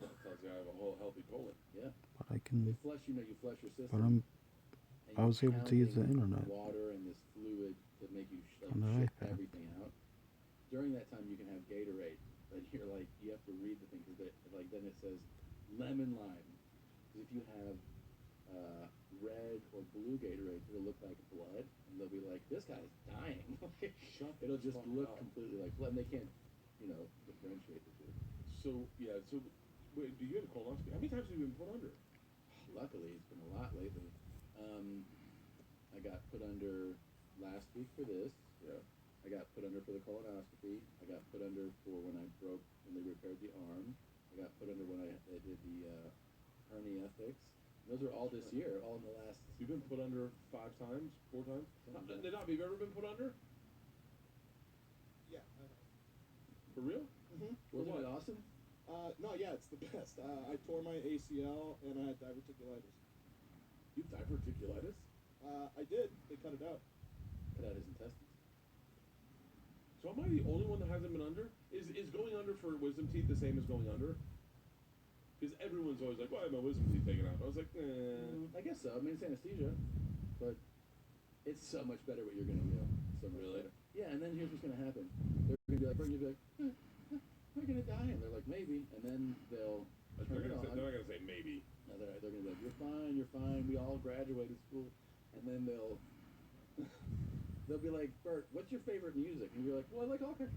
That tells you I have a whole healthy colon. Yeah. but I can. They flush, you know, you flush your system. But and I was you're able to use the pounding internet water and this fluid to make you like, on the shit iPad. everything out. During that time, you can have Gatorade, but you're like, you have to read the thing because like then it says lemon lime. Because if you have red or blue Gatorade, it'll look like blood, and they'll be like, this guy's dying. It'll just look completely like blood, and they can't, you know, differentiate the two. So yeah. So wait, do you have a colonoscopy? How many times have you been put under? Luckily, it's been a lot lately. I got put under last week for this. Yeah. I got put under for the colonoscopy. I got put under for when they repaired the arm. I got put under when they did the hernia fix. Those are all this year, all in the last. You've been put under 5 times, 4 times? Nadab, have you ever been put under? Yeah. For real? Mm-hmm. Wasn't it awesome? No, yeah, it's the best. I tore my ACL and I had diverticulitis. You have diverticulitis? I did. They cut it out. Cut out his intestines. So am I the only one that hasn't been under? Is going under for wisdom teeth the same as going under? Because everyone's always like, well, I had my wisdom teeth taken out. I was like, I guess so. I mean, it's anesthesia, but it's so much better what you're gonna do. So much Really? better. Yeah, and then here's what's gonna happen. They're gonna be like, you'll be like, we're gonna die, and they're like, maybe, and then they'll turn it on. They're not gonna say maybe. No, they're gonna be like, you're fine. We all graduated school, and then they'll be like, Bert, what's your favorite music? And you're like, well, I like all kinds.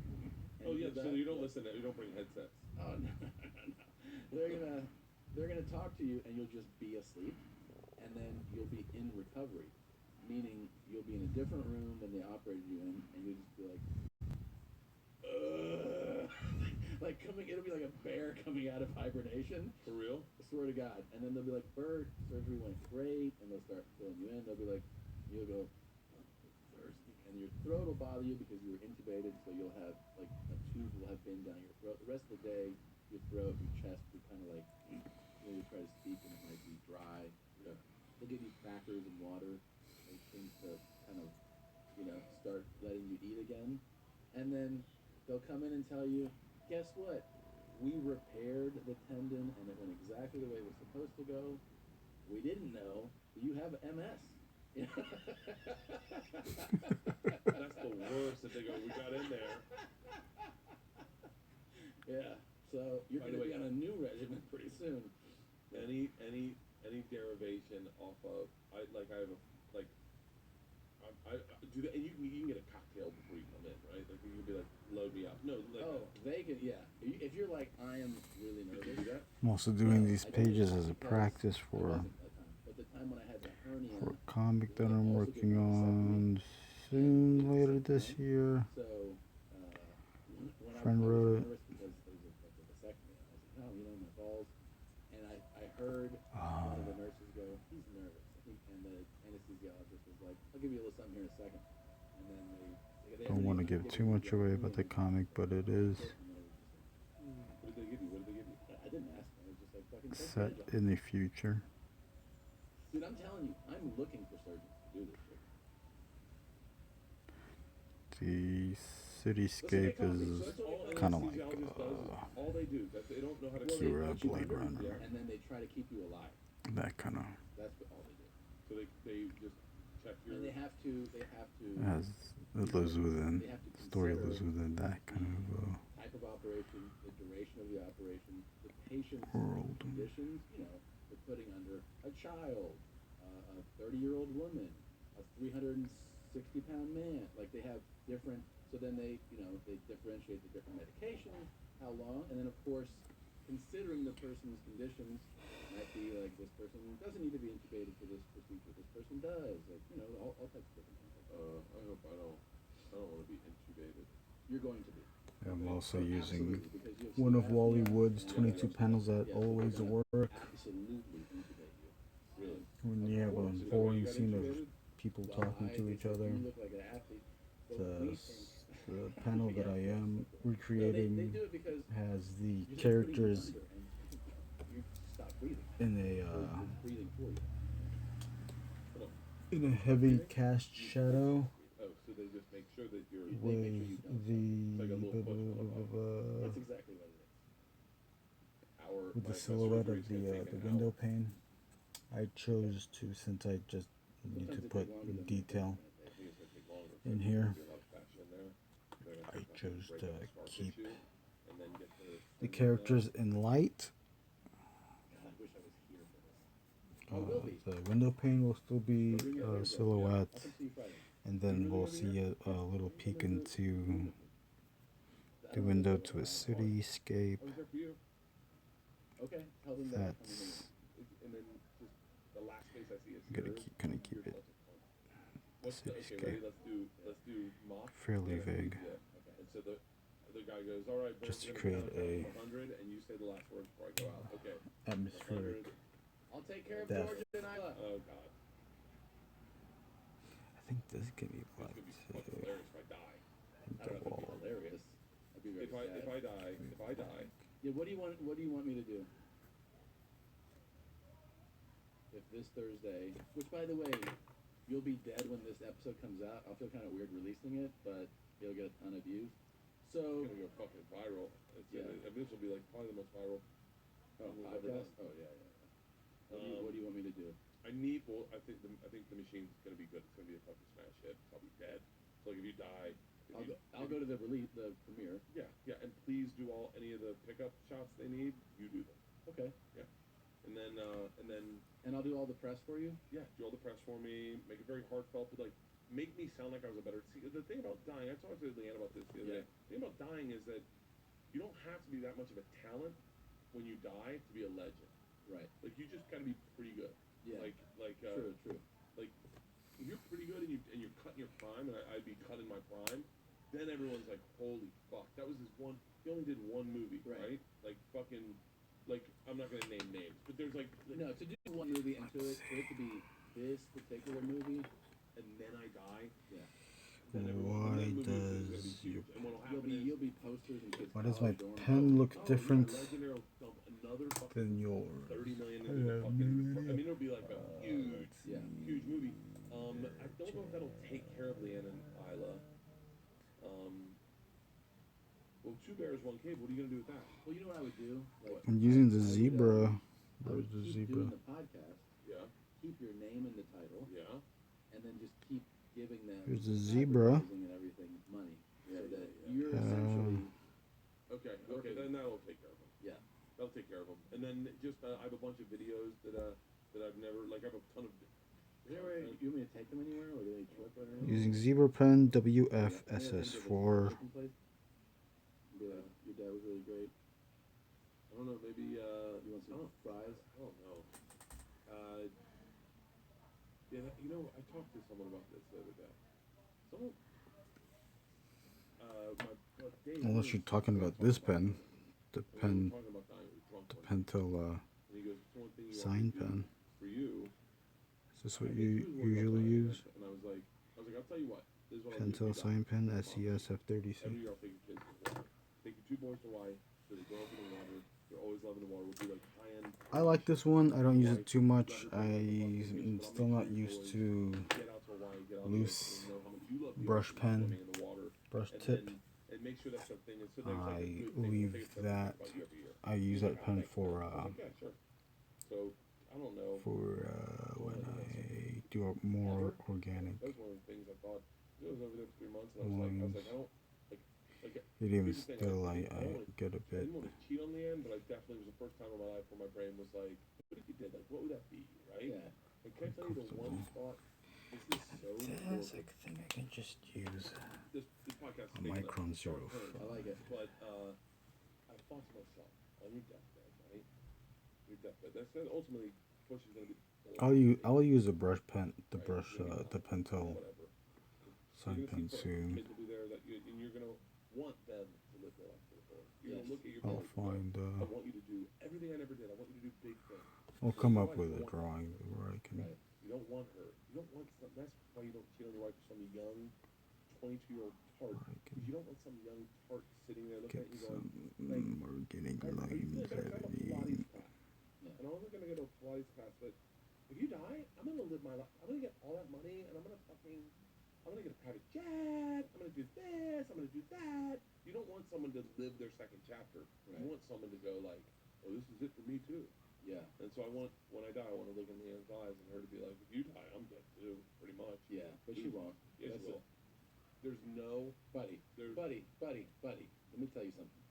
Oh yeah, so you don't listen. You don't bring headsets. Oh no. They're gonna talk to you, and you'll just be asleep, and then you'll be in recovery, meaning you'll be in a different room than they operated you in, and you'll just be like, like coming. It'll be like a bear coming out of hibernation. For real? I swear to God. And then they'll be like, Bert, surgery went great, and they'll start filling you in. They'll be like, you'll go, thirsty, and your throat will bother you because you were intubated, so you'll have like a tube will have been down your throat. The rest of the day, your throat, your chest will kind of like, you try to speak and it might be dry. Yeah. They'll give you crackers and water, and things to kind of, start letting you eat again. And then they'll come in and tell you, guess what? We repaired the tendon and it went exactly the way it was supposed to go. We didn't know you have MS. That's the worst that they go, we got in there. Yeah. So you're By going the to be way, on a new regimen pretty soon. Any derivation off of I have a like I do that, and you can get a cocktail before you come in, right? Like you can be like, load me up. No, like They can, yeah. If you're like, I am really nervous. Do that? I'm also doing these pages as a practice for But the time when I had the hernia, a comic that I'm working on soon later this year. So when Friend I was wrote it. nervous because it was like a vasectomy, I was like, no, my balls. And I heard one of the nurses go, he's nervous. And the anesthesiologist was like, I'll give you a little something here in a second. And then they Don't want to give too much away about the comic, but it is what did they give you? I didn't ask them. I was just like, fucking set in the future. Dude, I'm telling you, I'm looking for surgeons to do this shit. The cityscape is kind of like all they do. They don't know how to Cure They put you Blade under, Runner. and then they try to keep you alive. that kind of That's all they do. So they just check your. And they have to. has it lives within They have to story consider lives within that kind of type of operation, the duration of the operation, the patient's world. conditions. They're putting under a child, a 30-year-old woman, a 360-pound man. Like they have different. So then they differentiate the different medications, how long, and then of course, considering the person's conditions, might be like this person doesn't need to be intubated for this procedure. This person does, all types of different things. I hope I don't want to be intubated. You're going to be. I'm also using Absolutely, because you have one of CF, Wally yeah, Wood's and 22 yeah, panels that yeah, always we're gonna work. Absolutely intubate you. Really? When you have a boring scene of people talking to each other, You look like an athlete. But we think- the panel that I am they recreating do it because has the you're just characters putting you under and you stop breathing. in Or breathing for you. a heavy cast shadow, Oh, do they just make sure that you're... They make sure you with don't the It's like a little push on the bottom. That's exactly what it is. with the my silhouette surgery's of gonna the take an window hour. pane. I chose to, since I just need to Sometimes it put take longer than detail I think it's gonna take longer. in So here, there's gonna be a lot of fascia in there. They're gonna I have to chose break to up the scar keep tissue and then get the the tendon characters in light. God, I wish I was here for this. I will be. The window pane will still be Bring your friends up. silhouette, I'll come see you Friday. and then we'll see a little peek into the window to a cityscape. I was there for you. Okay, tell them that I'm coming in. That's And then just the last space I see is I'm gonna yours. kind of keep Here's it what's the, okay, ready? cityscape Let's do mock. fairly vague. Yeah. Okay. And so the guy goes, all right, Just to we're create gonna count a from 100, and you say the last word before I go out. Okay. atmospheric. 100. I'll take care of Death. Georgia and Isla. Oh God. I think this can be It's gonna be like fucking hilarious if I die. I don't know if it'd be hilarious. I'd be very sad. If I die, Yeah, what do you want me to do? If this Thursday, which by the way, you'll be dead when this episode comes out. I'll feel kind of weird releasing it, but it'll get a ton of views. So it's gonna go fucking viral. Yeah. This will be like probably the most viral. oh, we've ever podcast? done. Oh yeah. What do you want me to do? I think the machine's gonna be good. It's gonna be a fucking smash hit. I'll be dead. So like if you die, I'll go to the premiere. Yeah, and please do any of the pickup shots they need. You do them. Okay. And then And I'll do all the press for you. yeah, do all the press for me. Make it very heartfelt, but like make me sound like I was a better. See, the thing about dying, I talked to Leanne about this the other day. The thing about dying is that you don't have to be that much of a talent when you die to be a legend. Right. Like you just gotta be pretty good. Yeah. True. Like if you're pretty good and you're cut in your prime, and I'd be cut in my prime, then everyone's like, holy fuck, that was his one. He only did one movie, right? Like fucking. Like, I'm not gonna name names, but there's like No, to do one movie and for it to be this particular movie, and then I die. yeah. Then Why that movie is gonna be does huge. And what'll happen You'll be posters and kids. Why does my college dorm pen look yeah, different Legendary will dump another fucking than yours? 30 million I into the have fucking. no idea. I mean, it'll be like a huge, Yeah. huge movie. I don't know if that'll take care of Leanne and Isla. Well, two bears, one cave. What are you gonna do with that? Well, you know what I would do? Like, I'm using the I would, zebra. I Where's would the keep zebra? doing the podcast, Yeah, keep your name in the title, yeah. and then just keep giving them Here's the zebra. advertising and everything money, so that yeah. you're essentially Okay, Working. then that'll take care of them. yeah. That'll take care of them. And then just I have a bunch of videos that I've never like. I have a ton of. Is there a way you want me to take them anywhere, or do they trip or anything? Using zebra pen Yeah, any other thing WFSS4. that the place? Yeah, your dad was really great. I don't know. Maybe You want some fries? I don't know. Yeah, you know, I talked to someone about this the other day. Someone. Dave Unless you're talking about this pen, the and we were pen, talking about dying, we were drunk the one night. Pentel And he goes, "It's one thing you want sign me to do pen. for you." Is this I what think you he was worried about usually dying, use? And I was like, I'll tell you what. This is what Pentel I'll do. sign pen Every SESF30C. year I'll take your kids to the water. Take your two boys to Hawaii, so they grow up in the water. They're always loving the water. We'll do like high-end. I like this one. I don't use it too much. I'm still not used to Get out to Hawaii, get out loose there, and know how much you love the brush ocean, pen, swimming in the water, brush and tip. and make sure that's the thing. And so there's like a I good thing. leave We'll take a step that. back about you every year. I use that pen for I was like, yeah, sure. So I don't know. when I do a more organic. That was one of the things I thought. I was over there for 3 months, and I was like, I don't like. Even here's the thing, still, I I get a I bit. didn't want to cheat on the end, but I definitely was the first time in my life where my brain was like, what if you did? Like, what would that be, right? Yeah. Like, can I tell you the one thought? This is so important. thing I can just use. This podcast is A taking Micron sharp Zero. turn, I like it. But I thought to myself, on your deathbed, right? Your deathbed. That ultimately Bush is going to be. I'll use a brush pen, the right? brush, You're gonna be the fine, Pentel whatever. sign You're pen gonna see soon. kids will be there and you're going to want them to live their life to the fullest. You're Yes. going to look at your I'll kids and find. go, I want you to do everything I never did. I want you to do big things. I'll come up with a drawing where I can. Right. You don't want her. You don't want some. That's why you don't cheat on your wife with some young, 22-year-old tart. I can Because you don't want some young tart sitting there looking get at you going, some organic "Are you lines good? I'm a Pilates happening. class, Yeah. and I'm only gonna go to a Pilates class. But if you die, I'm gonna live my life. I'm gonna get all that money, and I'm gonna fucking I'm gonna get a private jet. I'm gonna do this. I'm gonna do that. You don't want someone to live their second chapter. Right. You want someone to go like, oh, this is it for me too. Yeah. And so I want, when I die, I want to look in Leanne's eyes and her to be like, if you die, I'm dead too, pretty much. Yeah, but she won't. Yeah, That's she will. it. There's no, Buddy, there's, buddy. Let me tell you something.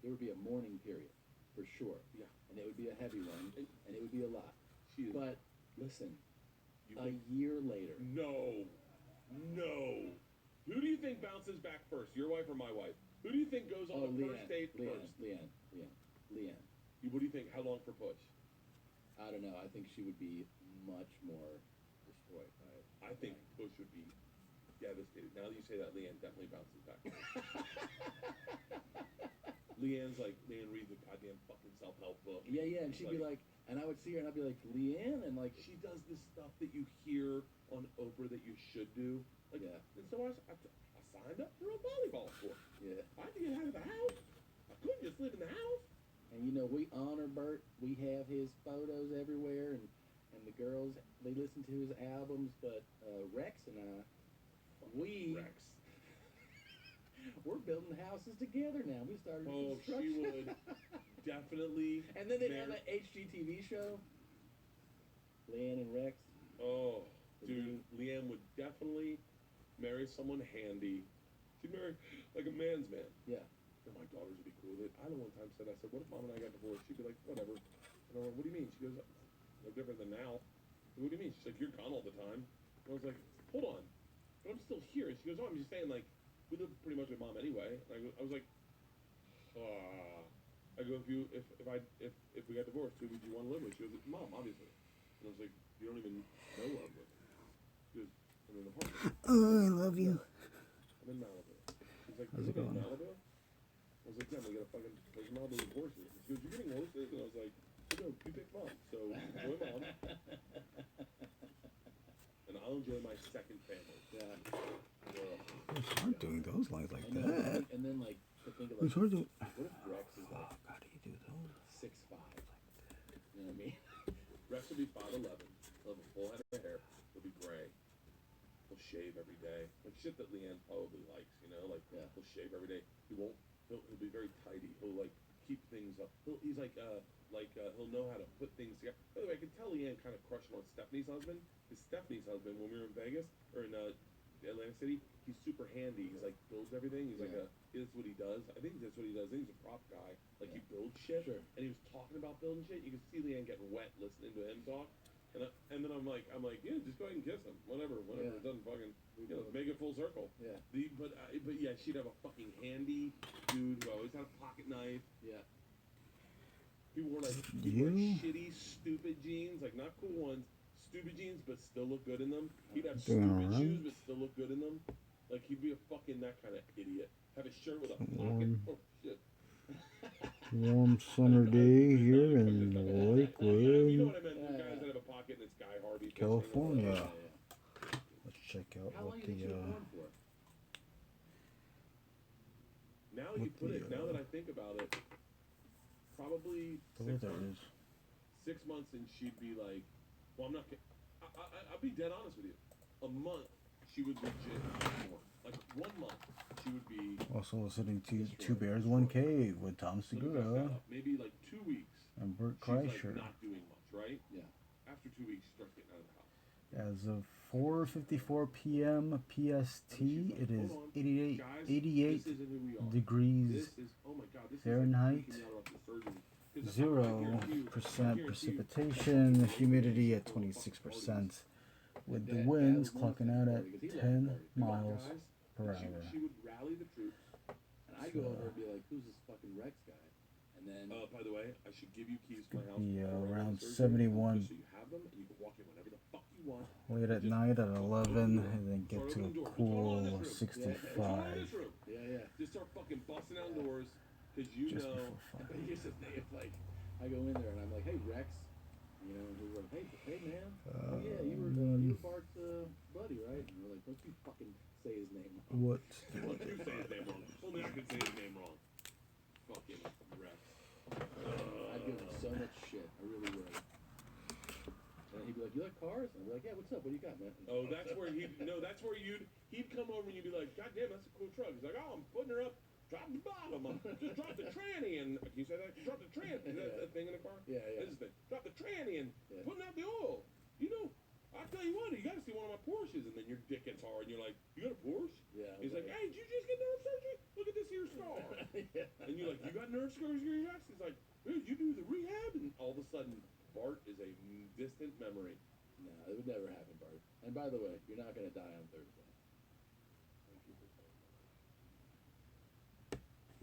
There would be a mourning period, for sure. Yeah. And it would be a heavy one, and it would be a lot. She is. But listen, You a think- year later. No. Who do you think bounces back first, your wife or my wife? Who do you think goes on the first date first? Leanne. What do you think? How long for push? I don't know. I think she would be much more destroyed by it. I think push would be devastated. Now that you say that, Leanne definitely bounces back. Leanne reads a goddamn fucking self-help book. Yeah, and she'd be like, and I would see her and I'd be like, Leanne, and like, she does this stuff that you hear on Oprah that you should do. Like, yeah, and so I signed up for a volleyball court. yeah. I had to get out of the house. I couldn't just live in the house. And you know, we honor Bert. We have his photos everywhere, and the girls, they listen to his albums. But Rex and I, Rex. we're building houses together now. We started. Oh, she would definitely. And then they'd have an HGTV show. Leanne and Rex. Oh, dude, Leanne would definitely marry someone handy. She'd marry like a man's man. Yeah. And my daughters would be cool with it. I one time said, what if Mom and I got divorced? She'd be like, whatever. And I went, what do you mean? She goes, no different than now. What do you mean? She's like, you're gone all the time. And I was like, hold on. But I'm still here. And she goes, oh, I'm just saying, like, we live pretty much with Mom anyway. And I was like, I go, if we got divorced, who would you want to live with? She goes, Mom, obviously. And I was like, you don't even know where I'm living. She goes, I'm in the apartment. Oh, I love you. I'm in Malibu. She's like, How's you it live in going? Malibu? I was like, yeah, we got a fucking place in Malibu with horses. And she goes, you're getting horses? And I was like, no, you pick Mom. So enjoy Mom. And I'll enjoy my second family. Yeah. It's hard doing those lines like I know, that. and then like to think of It's like, hard to. what if Rex is like Fuck, how do you do those? 6'5"? You know what I mean? Rex will be 5'11". He'll have a full head of hair. He'll be gray. He'll shave every day. Like shit that Leanne probably likes, you know? Like, Yeah. he'll shave every day. He'll be very tidy. He'll, like, keep things up. He's like, he'll know how to put things together. By the way, I could tell Leanne kind of crushed on Stephanie's husband. Because Stephanie's husband, when we were in Vegas, or in Atlantic City, he's super handy. He's like, builds everything. He's like that's what he does. I think that's what he does. I think he's a prop guy. Like, he builds shit. Sure. And he was talking about building shit. You could see Leanne getting wet listening to him talk. And then I'm like, yeah, just go ahead and kiss him. Whatever. Yeah. It doesn't fucking, make it full circle. Yeah. But yeah, she'd have a fucking handy dude who always had a pocket knife. Yeah. He wore like shitty, stupid jeans, like not cool ones, stupid jeans, but still look good in them. He'd have Doing stupid alright. shoes, but still look good in them. Like he'd be a fucking that kind of idiot. Have a shirt with a pocket. Oh shit. Warm summer day here in You know Lakewood, what I meant? The guys that have a pocket and it's Guy Harvey. California. Yeah. Let's check out How long what do you think the she was born for? Now you put it. Now that I think about it, probably the 6 weather months. is. 6 months and she'd be like, well, I'm not kidding. I'll be dead honest with you. A month, she would legit more. Like 1 month, she would be. Also listening to Two Bears, One Cave with Tom let me back that Segura up. Maybe like 2 weeks. and Bert She's like Kreischer. not doing much, right? Yeah. After 2 weeks, she starts getting out of the house. As of 4:54 p.m. PST, it is 88, Guys, 88 this isn't who we are. degrees This is, oh my God, this Fahrenheit, is like freaking me out about the surgeon. 'Cause I guarantee you- 0% precipitation, humidity at 26%, with the winds clocking out at 10 miles per She hour. would rally the troops. And I go over and be like, who's this fucking Rex guy? And then By the way, I should give you keys to my house. Be before I have around the surgery, 71. just so you have them and you can walk in whenever the fuck you want. Late at night at 11, and then get to a cool 65 yeah. Just start fucking busting down doors, because you just know. before 5. Here's the thing, it's like I go in there and I'm like, hey Rex, you know, and he's like, hey man, yeah, you were Bart's buddy, right? And we're like, don't you fucking say his name wrong. What? Well, you say his name wrong. Only I can say his name wrong. Fucking Rex. I'd give him so much shit, I really would. And he'd be like, like, you like cars? And I'd be like, yeah, what's up? What do you got, man? Oh, that's where he'd come over and you'd be like, God damn, that's a cool truck. He's like, oh, I'm putting her up. Drop the bottom. Just drop the tranny and can you say that? Drop the tranny. Is that a thing in the car? Yeah. This is the thing. Drop the tranny and putting out the oil. You know, I tell you what, you got to see one of my Porsches, and then your dick gets hard, and you're like, you got a Porsche? Yeah. He's like, hey, did you just get nerve surgery? Look at this here scar. And you're like, you got nerve scars in your ass? He's like, dude, you do the rehab, and all of a sudden, Bart is a distant memory. No, it would never happen, Bart. And by the way, you're not gonna die on Thursday.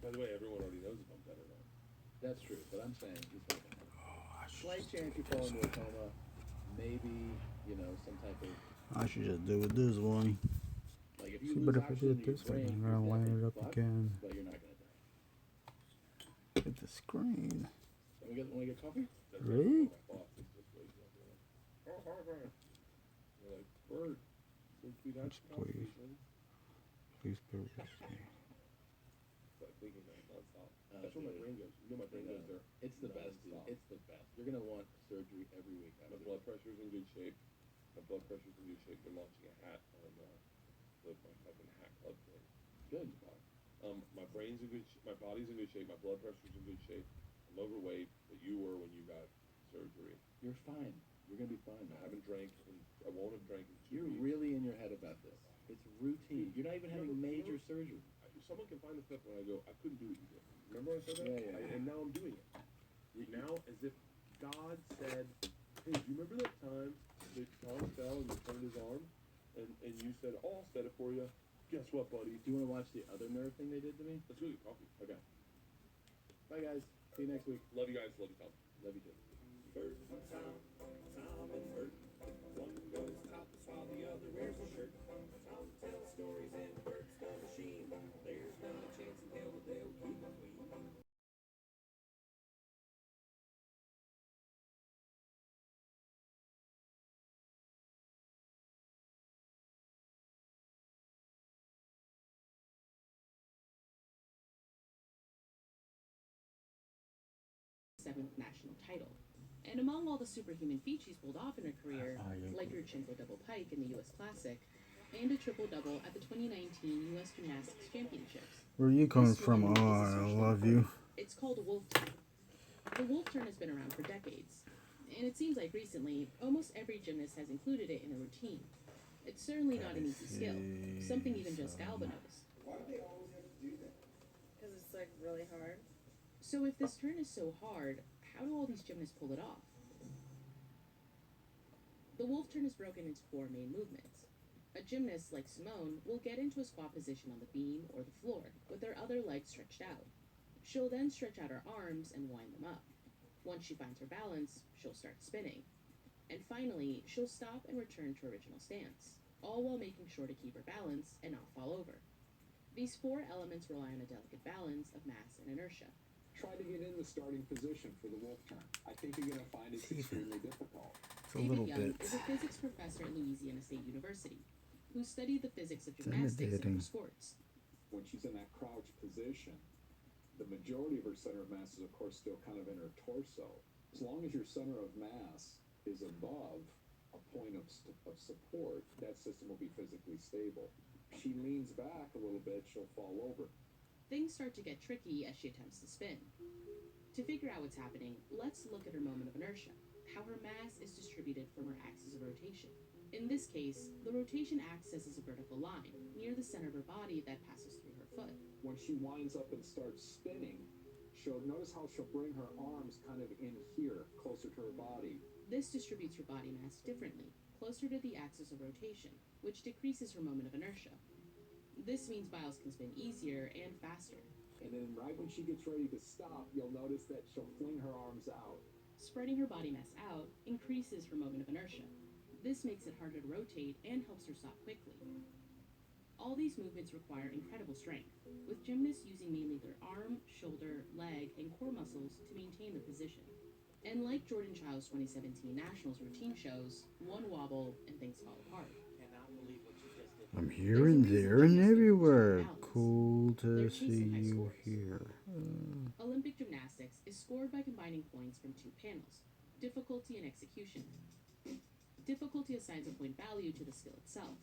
By the way, everyone already knows if I'm dead or not. That's true, but I'm saying he's not gonna happen. Slight chance you fall into a coma, maybe, you know, some type of. I should just do it this way. Like if you See, lose but if I oxygen did in your it this way, brain, I'm you're gonna line dead, it up but again. you're not gonna die. Hit the screen. Want to get coffee? Really? You're like, Bert, since we got Yes, please. Please bear with me. It's like thinking that nonstop. That's where my brain goes. You know my brain goes there. It's the best, dude. It's the best. You're gonna want surgery every week. My blood pressure's in good shape. My blood pressure's in good shape. They're launching a hat on my fucking hat club thing. Good. My brain's in good shape. My body's in good shape. My blood pressure's in good shape. I'm overweight, but you were when you got surgery. You're fine. You're gonna be fine. I haven't drank, and I won't have drank in 2 You're weeks. really in your head about this. It's routine. You're not even having major surgery. Someone can find the clip when I go, I couldn't do what you did. Remember I said that? Yeah. And now I'm doing it. Now, as if God said, hey, do you remember that time that Tom fell and you turned his arm? And you said, oh, I'll set it for you. Guess what, buddy? Do you want to watch the other nerve thing they did to me? Let's go get coffee. Okay. Bye, guys. See you next week. Love you guys. Love you, Tom. Love you too. Bert, Tom and Bert. One goes topless while the other wears a shirt. Tom tells stories and Bert's the machine. There's not a chance in hell that they'll keep him clean. Seventh national title. And among all the superhuman feats she's pulled off in her career, like her triple double pike in the U.S. Classic, and a triple-double at the 2019 U.S. Gymnastics Championships. Where are you coming from? Oh, I love you. It's called a wolf turn. The wolf turn has been around for decades, and it seems like recently, almost every gymnast has included it in a routine. It's certainly not an easy skill, something even just Galba knows. Why do they always have to do that? Because it's like really hard. So if this turn is so hard, how do all these gymnasts pull it off? The wolf turn is broken into 4 main movements. A gymnast like Simone will get into a squat position on the beam or the floor with her other leg stretched out. She'll then stretch out her arms and wind them up. Once she finds her balance, she'll start spinning. And finally, she'll stop and return to original stance, all while making sure to keep her balance and not fall over. These 4 elements rely on a delicate balance of mass and inertia. Try to get in the starting position for the wolf turn. I think you're going to find it extremely difficult. It's a little David Young bit is a physics professor at Louisiana State University who studied the physics of gymnastics and other sports. When she's in that crouch position, the majority of her center of mass is, of course, still kind of in her torso. As long as your center of mass is above a point of support, that system will be physically stable. If she leans back a little bit, she'll fall over. Things start to get tricky as she attempts to spin. To figure out what's happening, let's look at her moment of inertia, how her mass is distributed from her axis of rotation. In this case, the rotation axis is a vertical line near the center of her body that passes through her foot. When she winds up and starts spinning, notice how she'll bring her arms kind of in here, closer to her body. This distributes her body mass differently, closer to the axis of rotation, which decreases her moment of inertia. This means Biles can spin easier and faster. And then right when she gets ready to stop, you'll notice that she'll fling her arms out. Spreading her body mass out increases her moment of inertia. This makes it harder to rotate and helps her stop quickly. All these movements require incredible strength, with gymnasts using mainly their arm, shoulder, leg, and core muscles to maintain their position. And like Jordan Child's 2017 Nationals routine shows, one wobble and things fall apart. I'm here and there and everywhere. Cool to see you here. Olympic gymnastics is scored by combining points from 2 panels, difficulty and execution. difficulty assigns a point value to the skill itself.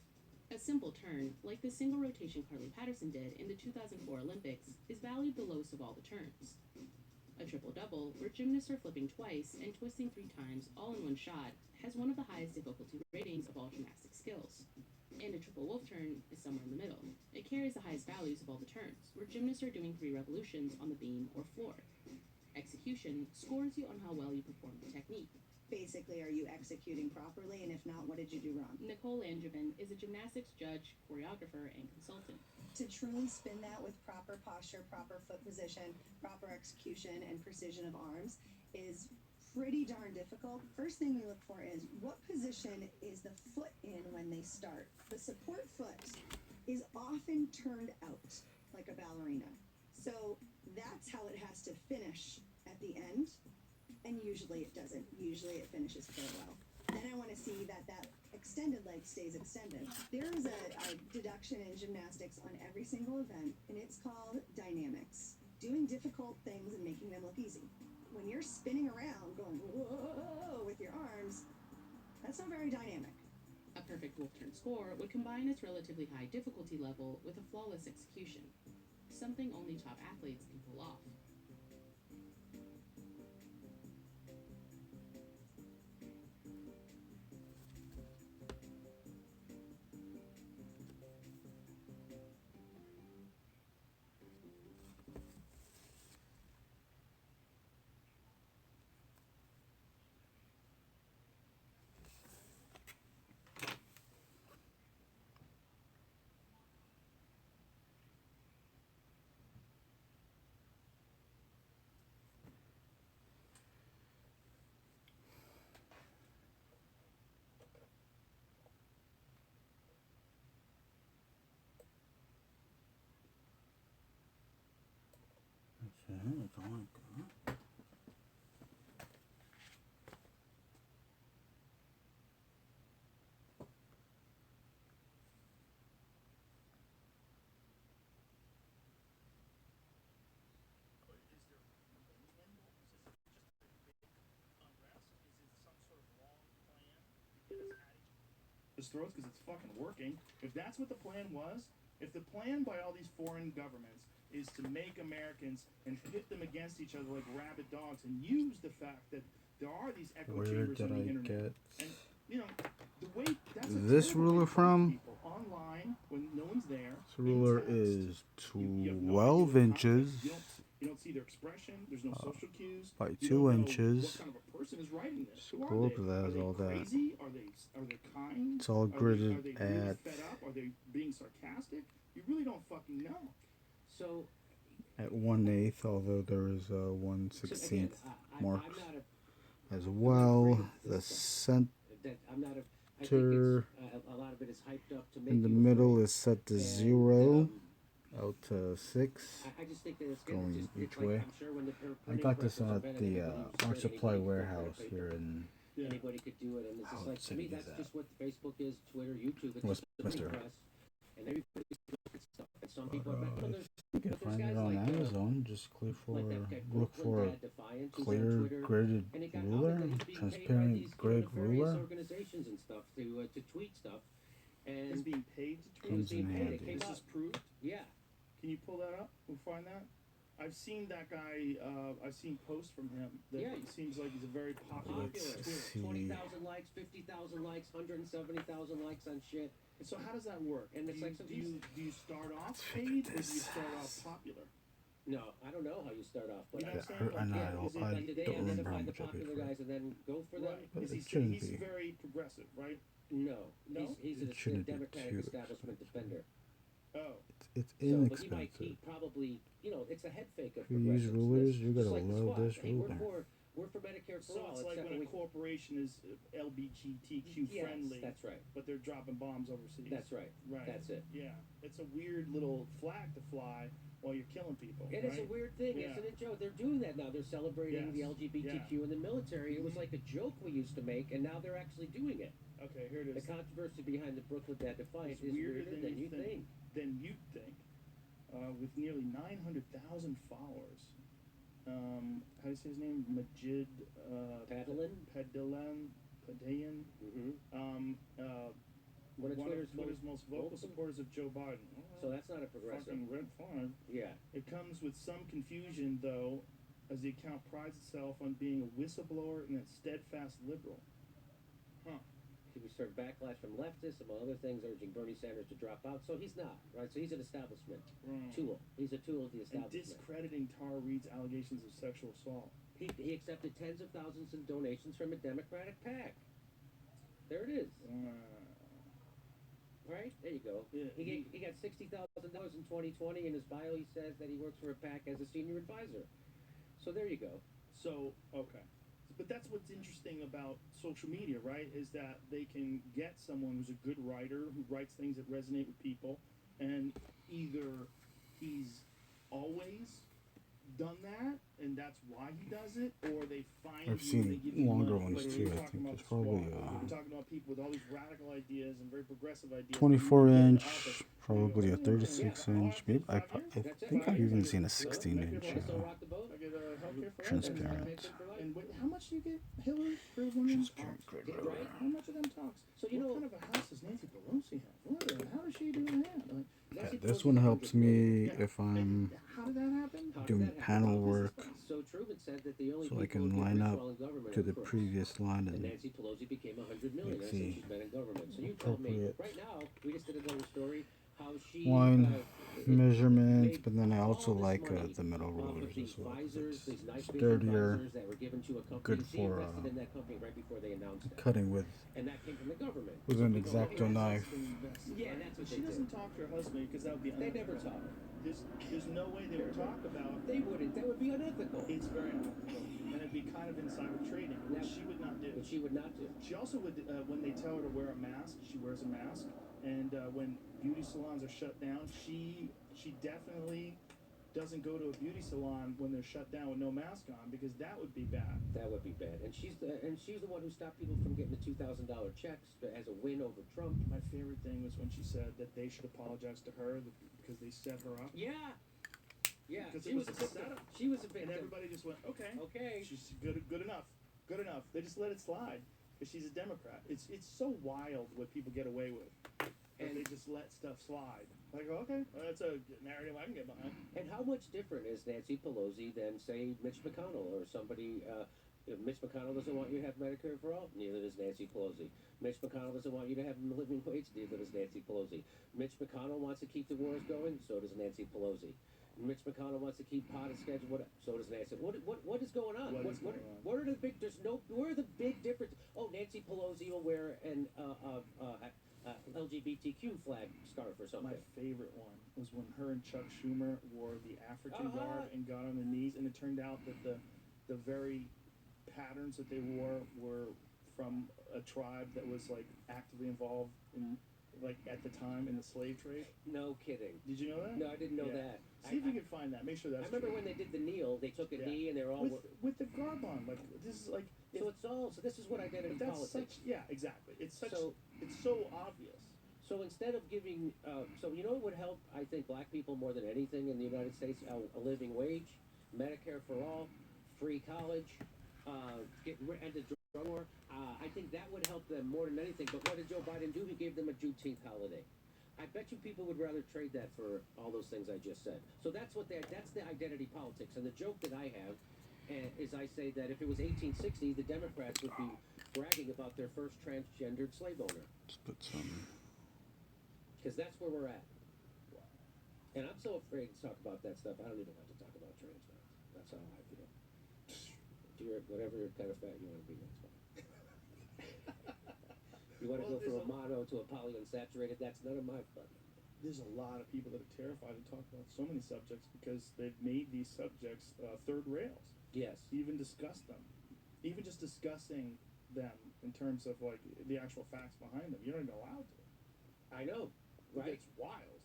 A simple turn, like the single rotation Carly Patterson did in the 2004 Olympics, is valued the lowest of all the turns. A triple-double, where gymnasts are flipping twice and twisting 3 times all in one shot, has one of the highest difficulty ratings of all gymnastic skills. And a triple wolf turn is somewhere in the middle. It carries the highest values of all the turns, where gymnasts are doing 3 revolutions on the beam or floor. Execution scores you on how well you perform the technique. Basically, are you executing properly, and if not, what did you do wrong? Nicole Langevin is a gymnastics judge, choreographer, and consultant. To truly spin that with proper posture, proper foot position, proper execution, and precision of arms is pretty darn difficult. First thing we look for is what position is the foot in when they start. The support foot is often turned out like a ballerina. So that's how it has to finish at the end. And usually it doesn't. Usually it finishes parallel. Then I want to see that that extended leg stays extended. There is a deduction in gymnastics on every single event, and it's called dynamics. Doing difficult things and making them look easy. When you're spinning around going whoa with your arms, that's not very dynamic. A perfect wolf turn score would combine its relatively high difficulty level with a flawless execution, something only top athletes can pull off. Okay, that's all I got. His throats because it's fucking working. If that's what the plan was, if the plan by all these foreign governments is to make Americans and pit them against each other like rabid dogs and use the fact that there are these echo Where chambers did on the I internet, get and you know the way that's a this terrible way ruler to talk to from? people online when no one's there. This ruler in text. is You have no 12 idea what inches context. You don't see their expression. There's no social cues. by You 2 don't know inches. what kind of a person is writing this? Who are Scroll up they? to that, Are they all that. crazy? Are they kind? It's all Are they gridded really at fed up? Are they being sarcastic? You really don't fucking know. So at 1/8, although there is a 1/16 marks as well. The center I'm not I think it's, a lot of it is hyped up to make in the you middle afraid. is set to And, 0, out to 6. I just think that it's Going just, each it's like, way. I'm sure when the I got this one at the art supply warehouse here in anybody could do it, and it's just like, to me, that's just what Facebook is, Twitter, YouTube. It's Westminster. just the press, and everybody's looking at stuff. And some people are If there's, you can but there's find guys it on like, Amazon, just click for like that guy look for Brooklyn Dad Defiant, who's on clear Twitter, gridded and it got ruler, out that he's being paid by transparent these, grid nefarious ruler. organizations and stuff to tweet stuff. And He's being paid to tweet. Comes being in paid. handy. It came This up. is proved. Yeah. Can you pull that up? We'll find that. I've seen that guy. I've seen posts from him. That Yeah. it seems like he's a very popular Let's Twitter. see. 20,000 likes, 50,000 likes, 170,000 likes on shit. And so how does that work? And it's do you, like some do you do you start off Figure paid or do you this start out. off popular? No, I don't know how you start off, but You know Yeah, what I'm saying? I know. yeah, I is it don't, like, do they don't remember how identify the much I paid popular for it. guys and then go for them? Right. But Is it he shouldn't he's be. very progressive, right? No, No? he's It a shouldn't be Democratic too establishment defender. Oh. It's So, but he inexpensive. probably, it's a head fake of If you use progressives. rulers, It's you just gotta like the love squad. this Hey, ruler. we're for Medicare for So all, it's like except when a we. corporation is LGBTQ Yes, friendly, that's right. but they're dropping bombs overseas. That's right. Right. That's it. Yeah. It's a weird little flag to fly while you're killing people. And right? it's a weird thing, Yeah. isn't it, Joe? They're doing that now. They're celebrating the Yes. LGBTQ in the military. It was like a joke we used to make, and now they're actually doing it. Okay, here it The is. controversy behind the Brooklyn Dad Defiant It's is weirder than you think. Than you think. With nearly 900,000 followers. How do you say his name? Majid Padalin? Padayan. One of Twitter's most vocal supporters of Joe Biden. So that's not a progressive. Fucking red flag. Yeah. It comes with some confusion, though, as the account prides itself on being a whistleblower and a steadfast liberal. Huh. He received backlash from leftists, among other things, urging Bernie Sanders to drop out. So he's not, right? So he's an establishment tool. He's a tool of the And establishment. discrediting Tara Reade's allegations of sexual assault. He accepted tens of thousands in donations from a Democratic PAC. There it is. Right? There you go. Yeah, He got $60,000 in 2020. In his bio, he says that he works for a PAC as a senior advisor. So there you go. So, okay. But that's what's interesting about social media, right? Is that they can get someone who's a good writer, who writes things that resonate with people, and either he's always done that, and that's why he does it, or they find I've you, seen they give you longer money. ones Like too. we're I talking think about there's the probably squad. We're talking about people with all these radical ideas and very progressive ideas. 24-inch, They get probably a into office. 36-inch. Maybe I think I've even seen a 16-inch I get healthcare for life. transparent. And wait, how much do you get, Hillary, for one of them talks? Right? How much of them talks? So you what know, kind of a house does Nancy Pelosi have? How does she do that? Like, Yeah, this one helps me if I'm how did that happen? doing panel work, So Truman said that the only so I people can who line did up well in government to are the crooks. previous line And and Nancy Pelosi became 100 million make since the she's been in government. So you told me appropriate right now we just did another story how she line measurements, but then I also like the middle off rotors of these as well. 'Cause visors, it's these nice vision sturdier, visors that were given to a company. good She for invested in that company right before they announced it. cutting with And that came from the government. with So an people X-Acto know knife. Yeah, that's what She they doesn't did. talk to her husband because that would be They unethical. never talk. There's no way they would talk about. They wouldn't. That would be unethical. It's very unethical, and it'd be kind of insider trading, which she would not do. Which she would not do. She also would, when they tell her to wear a mask, she wears a mask. And when beauty salons are shut down, she definitely doesn't go to a beauty salon when they're shut down with no mask on, because that would be bad. That would be bad. And she's the one who stopped people from getting the $2,000 checks as a win over Trump. My favorite thing was when she said that they should apologize to her because they set her up. Yeah. Yeah. Because She it was a a victim. setup. She was a victim. And everybody just went, okay. Okay. She's good enough. Good enough. They just let it slide because she's a Democrat. It's so wild what people get away with. And they just let stuff slide. Like, okay, well, that's a narrative I can get behind. And how much different is Nancy Pelosi than, say, Mitch McConnell or somebody? If Mitch McConnell doesn't want you to have Medicare for all, neither does Nancy Pelosi. Mitch McConnell doesn't want you to have a living wage, neither does Nancy Pelosi. Mitch McConnell wants to keep the wars going, so does Nancy Pelosi. Mitch McConnell wants to keep pot schedule, so does Nancy. What is going on? What are the big? Where are the big differences? Oh, Nancy Pelosi will wear an LGBTQ flag scarf or something. My favorite one was when her and Chuck Schumer wore the African garb and got on their knees, and it turned out that the very patterns that they wore were from a tribe that was like actively involved in, like at the time, in the slave trade. No kidding. Did you know that? No, I didn't know that. See if you can find that. Make sure that's. I remember true. when they did the kneel, they took a knee and they were all with the garb on. Like this is like. So this is what identity but that's politics. Yeah, exactly. It's so obvious. So instead of giving, so you know what would help, I think, black people more than anything in the United States? A living wage, Medicare for all, free college, end the drug war. I think that would help them more than anything. But what did Joe Biden do? He gave them a Juneteenth holiday. I bet you people would rather trade that for all those things I just said. So that's the identity politics. And the joke that I have is I say that if it was 1860, the Democrats would be bragging about their first transgendered slave owner. Let's put some. Because that's where we're at. And I'm so afraid to talk about that stuff. I don't even like to talk about trans fats. That's how I feel. Whatever kind of fat you want to be, that's fine. You want to go from a mono to a polyunsaturated, that's none of my fun. There's a lot of people that are terrified to talk about so many subjects because they've made these subjects third rails. Yes. Even discuss them. Even just discussing them in terms of like the actual facts behind them. You're not even allowed to. I know. Right? It's wild.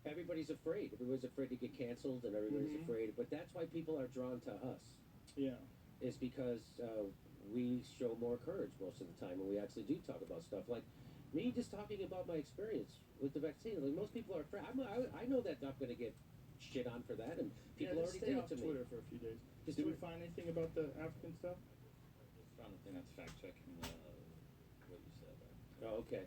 Everybody's afraid. Everybody's afraid to get canceled, and everybody's afraid. But that's why people are drawn to us. Yeah. Is because we show more courage most of the time, and we actually do talk about stuff like me just talking about my experience with the vaccine. Like most people are afraid. I know that I'm going to get shit on for that, and people already did it to me. Twitter for a few days. Did we find anything about the African stuff? I'm just trying to think. That's fact checking Oh, okay.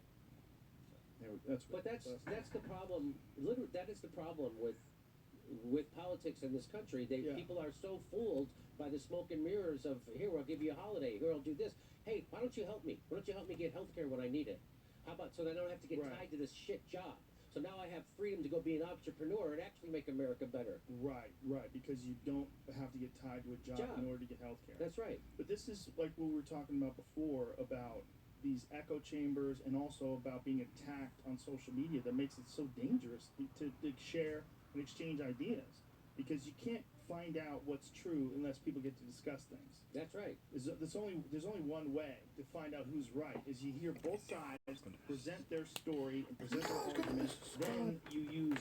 But that's the problem. Literally, that is the problem with politics in this country. People are so fooled by the smoke and mirrors of here, I'll give you a holiday. Here, I'll do this. Hey, why don't you help me? Why don't you help me get health care when I need it? How about so that I don't have to get tied to this shit job? So now I have freedom to go be an entrepreneur and actually make America better. Right, because you don't have to get tied to a job in order to get health care. That's right. But this is like what we were talking about before about these echo chambers and also about being attacked on social media that makes it so dangerous to share and exchange ideas, because you can't find out what's true unless people get to discuss things. That's right. There's only one way to find out who's right, is you hear both sides present their story and present their argument, then you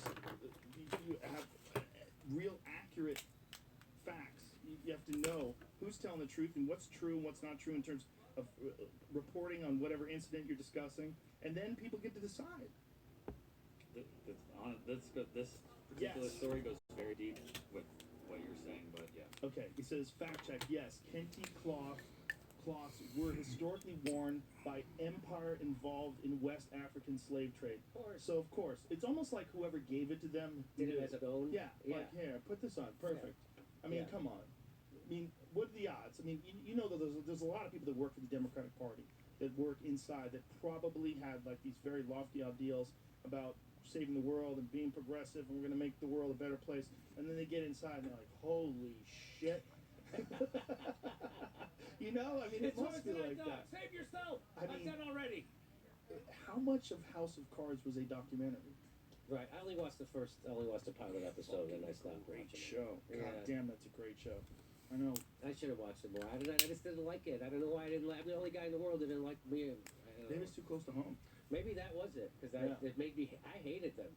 have real accurate facts. You have to know who's telling the truth and what's true and what's not true in terms of reporting on whatever incident you're discussing, and then people get to decide. This particular story goes very deep with what you're saying, but yeah. Okay, he says, fact check, yes, kente cloths were historically worn by empire involved in West African slave trade. Of course. So, of course, it's almost like whoever gave it to them did it as its own. Yeah, like, here, put this on, perfect. I mean, come on. I mean, what are the odds? I mean, you know that there's a lot of people that work for the Democratic Party, that work inside, that probably had like these very lofty ideals about saving the world and being progressive, and we're going to make the world a better place. And then they get inside and they're like, holy shit. You know, I mean, it must be like that. Save yourself. I mean, I've done already. How much of House of Cards was a documentary? Right, I only watched the pilot episode and I stopped Great watching show. it. God damn, that's a great show. I know. I should have watched it more. I just didn't like it. I don't know why I didn't like. I'm the only guy in the world that didn't like me. Maybe it's too close to home. Maybe that was it, because it made me. I hated them.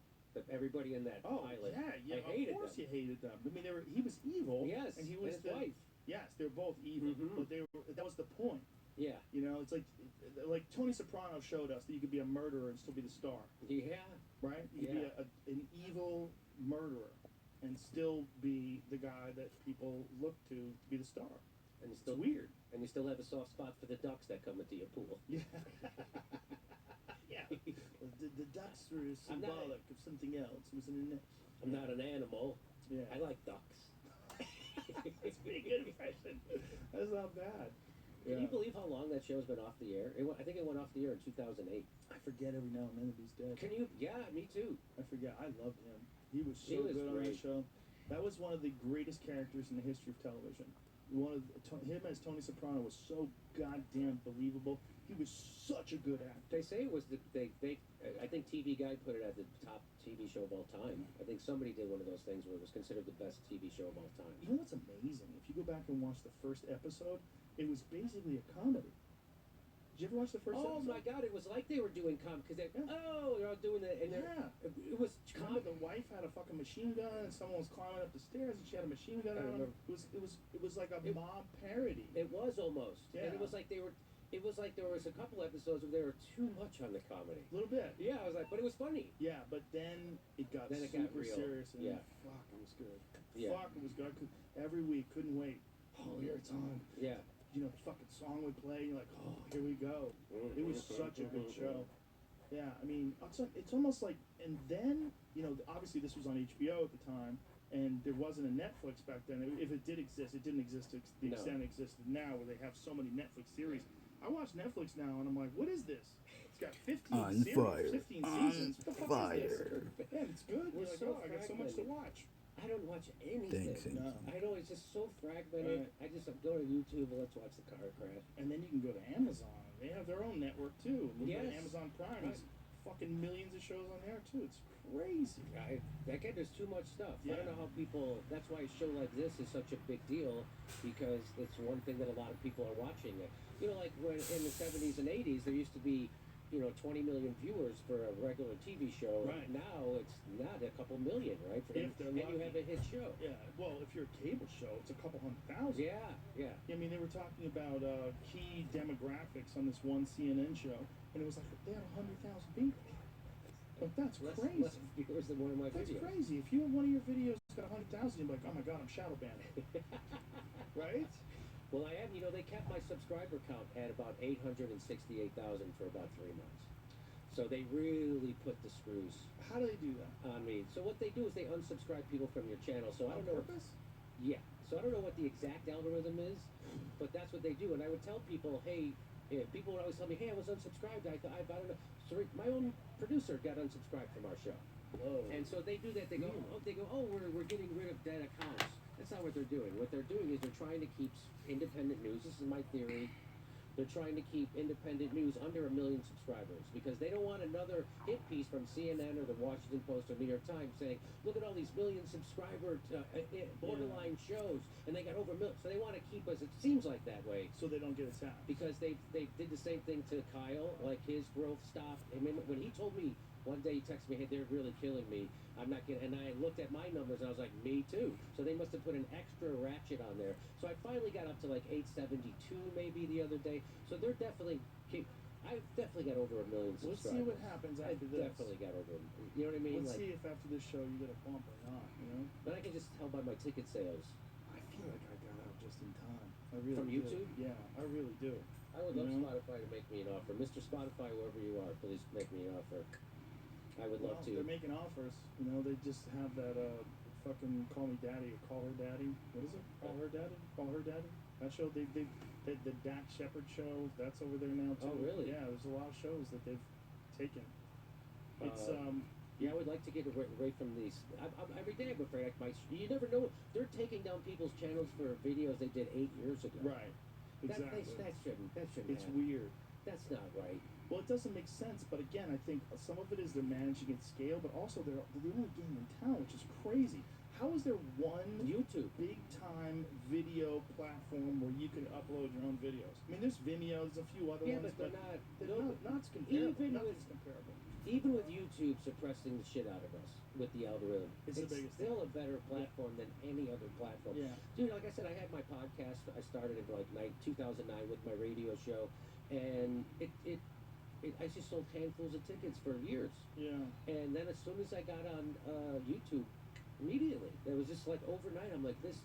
Everybody in that pilot. Yeah. I hated of course them. you hated them. I mean, he was evil. Yes, and he was his wife. Yes, they're both evil, but that was the point. Yeah. You know, it's like Tony Soprano showed us that you could be a murderer and still be the star. Yeah. Right? You could be an evil murderer and still be the guy that people look to be the star. And it's still weird. And you still have a soft spot for the ducks that come into your pool. Yeah. Yeah. Well, the ducks were symbolic of something else. It was I'm not an animal. Yeah. I like ducks. That's a pretty good impression. That's not bad. Can you believe how long that show's been off the air? I think it went off the air in 2008. I forget every now and then that he's dead. Can you? Yeah, me too. I forget. I loved him. He was so good on that show. That was one of the greatest characters in the history of television. Him as Tony Soprano was so goddamn believable. He was such a good actor. They say it was I think TV Guide put it at the top TV show of all time. I think somebody did one of those things where it was considered the best TV show of all time. You know what's amazing? If you go back and watch the first episode, it was basically a comedy. Did you ever watch the first episode? Oh my God! It was like they were doing because they're all doing it, and it was. Remember, the wife had a fucking machine gun, and someone was climbing up the stairs, and she had a machine gun on her. It was like a mob parody. It was almost, yeah. And it was like they were. It was like there was a couple episodes where they were too much on the comedy. A little bit. Yeah, I was like, but it was funny. Yeah, but then it got super serious, and fuck, it was good. Yeah. Fuck, it was good. Every week, couldn't wait. Oh, here it's on. Yeah. You know, the fucking song would play, and you're like, oh, here we go. It was such a good show. Yeah, I mean, it's almost like, and then, you know, obviously this was on HBO at the time, and there wasn't a Netflix back then. If it did exist, it didn't exist to the extent it existed now, where they have so many Netflix series. I watch Netflix now, and I'm like, what is this? It's got 15 series, 15 seasons. What the fuck is this? Man, it's good. You're like, oh, I got so much to watch. I don't watch anything. No. I know it's just so fragmented. Right. I just go to YouTube and let's watch the car crash. And then you can go to Amazon. They have their own network too. You go to Amazon Prime. Right. There's fucking millions of shows on there too. It's crazy. There's too much stuff. Yeah. I don't know how people. That's why a show like this is such a big deal, because it's one thing that a lot of people are watching. You know, like when in the 70s and 80s, there used to be, 20 million viewers for a regular TV show. Right. Now it's not a couple million, right? And you have a hit show. Yeah. Well, if you're a cable show, it's a couple 100,000. Yeah. I mean, they were talking about key demographics on this one CNN show, and it was like they had 100,000 people. Like, that's crazy. Less viewers than one of my videos. That's crazy. If one of your videos got 100,000, you're like, oh my God, I'm shadow banned. Right? Well, I am. You know, they kept my subscriber count at about 868,000 for about 3 months. So they really put the screws How do they do that? on me. So what they do is they unsubscribe people from your channel. So I On don't know. purpose? Yeah. So I don't know what the exact algorithm is, but that's what they do. And I would tell people, hey, people would always tell me, hey, I was unsubscribed. I don't know. So my own producer got unsubscribed from our show. Whoa. And so they do that. They go, we're getting rid of dead accounts. That's not what they're doing. What they're doing is they're trying to keep independent news. This is my theory. They're trying to keep independent news under 1 million subscribers because they don't want another hit piece from CNN or the Washington Post or New York Times saying, look at all these million subscriber borderline shows, and they got over a million. So they want to keep us, it seems like that way. So they don't get attacked. Because they did the same thing to Kyle, like his growth stopped. I mean, when he told me, one day he texted me, hey, they're really killing me. I'm not getting, and I looked at my numbers and I was like, me too. So they must have put an extra ratchet on there. So I finally got up to like 872 maybe the other day. So they're definitely, I've definitely got over 1 million subscribers. Let's see what happens after this. Definitely got over, you know what I mean? Let's like, see if after this show you get a bump or not, you know? But I can just tell by my ticket sales. I feel like I got out just in time. I really From do. YouTube? Yeah, I really do. I would love You know? Spotify to make me an offer. Mr. Spotify, whoever you are, please make me an offer. I would love to. They're making offers. You know, they just have that fucking Call Me Daddy or Call Her Daddy. What is it? Call Her Daddy? Call Her Daddy? That show, the Dak Shepard show, that's over there now too. Oh, really? Yeah, there's a lot of shows that they've taken. It's yeah, I would like to get away from these. Every day I'm afraid you never know. They're taking down people's channels for videos they did 8 years ago. right. Exactly. That shouldn't It's happen. weird. That's not right. Well, it doesn't make sense, but again, I think some of it is they're managing at scale, but also they're the only game in town, which is crazy. How is there one YouTube big time video platform where you can upload your own videos? I mean, there's Vimeo, there's a few other Yeah, ones, but they're not comparable. even Nothing's comparable. Even with YouTube suppressing the shit out of us with the algorithm, It's the biggest still a better platform than any other platform. Yeah. Dude, like I said, I had my podcast. I started in like 2009 with my radio show, and I just sold handfuls of tickets for years. Yeah. And then as soon as I got on YouTube, immediately it was just like overnight. I'm like, this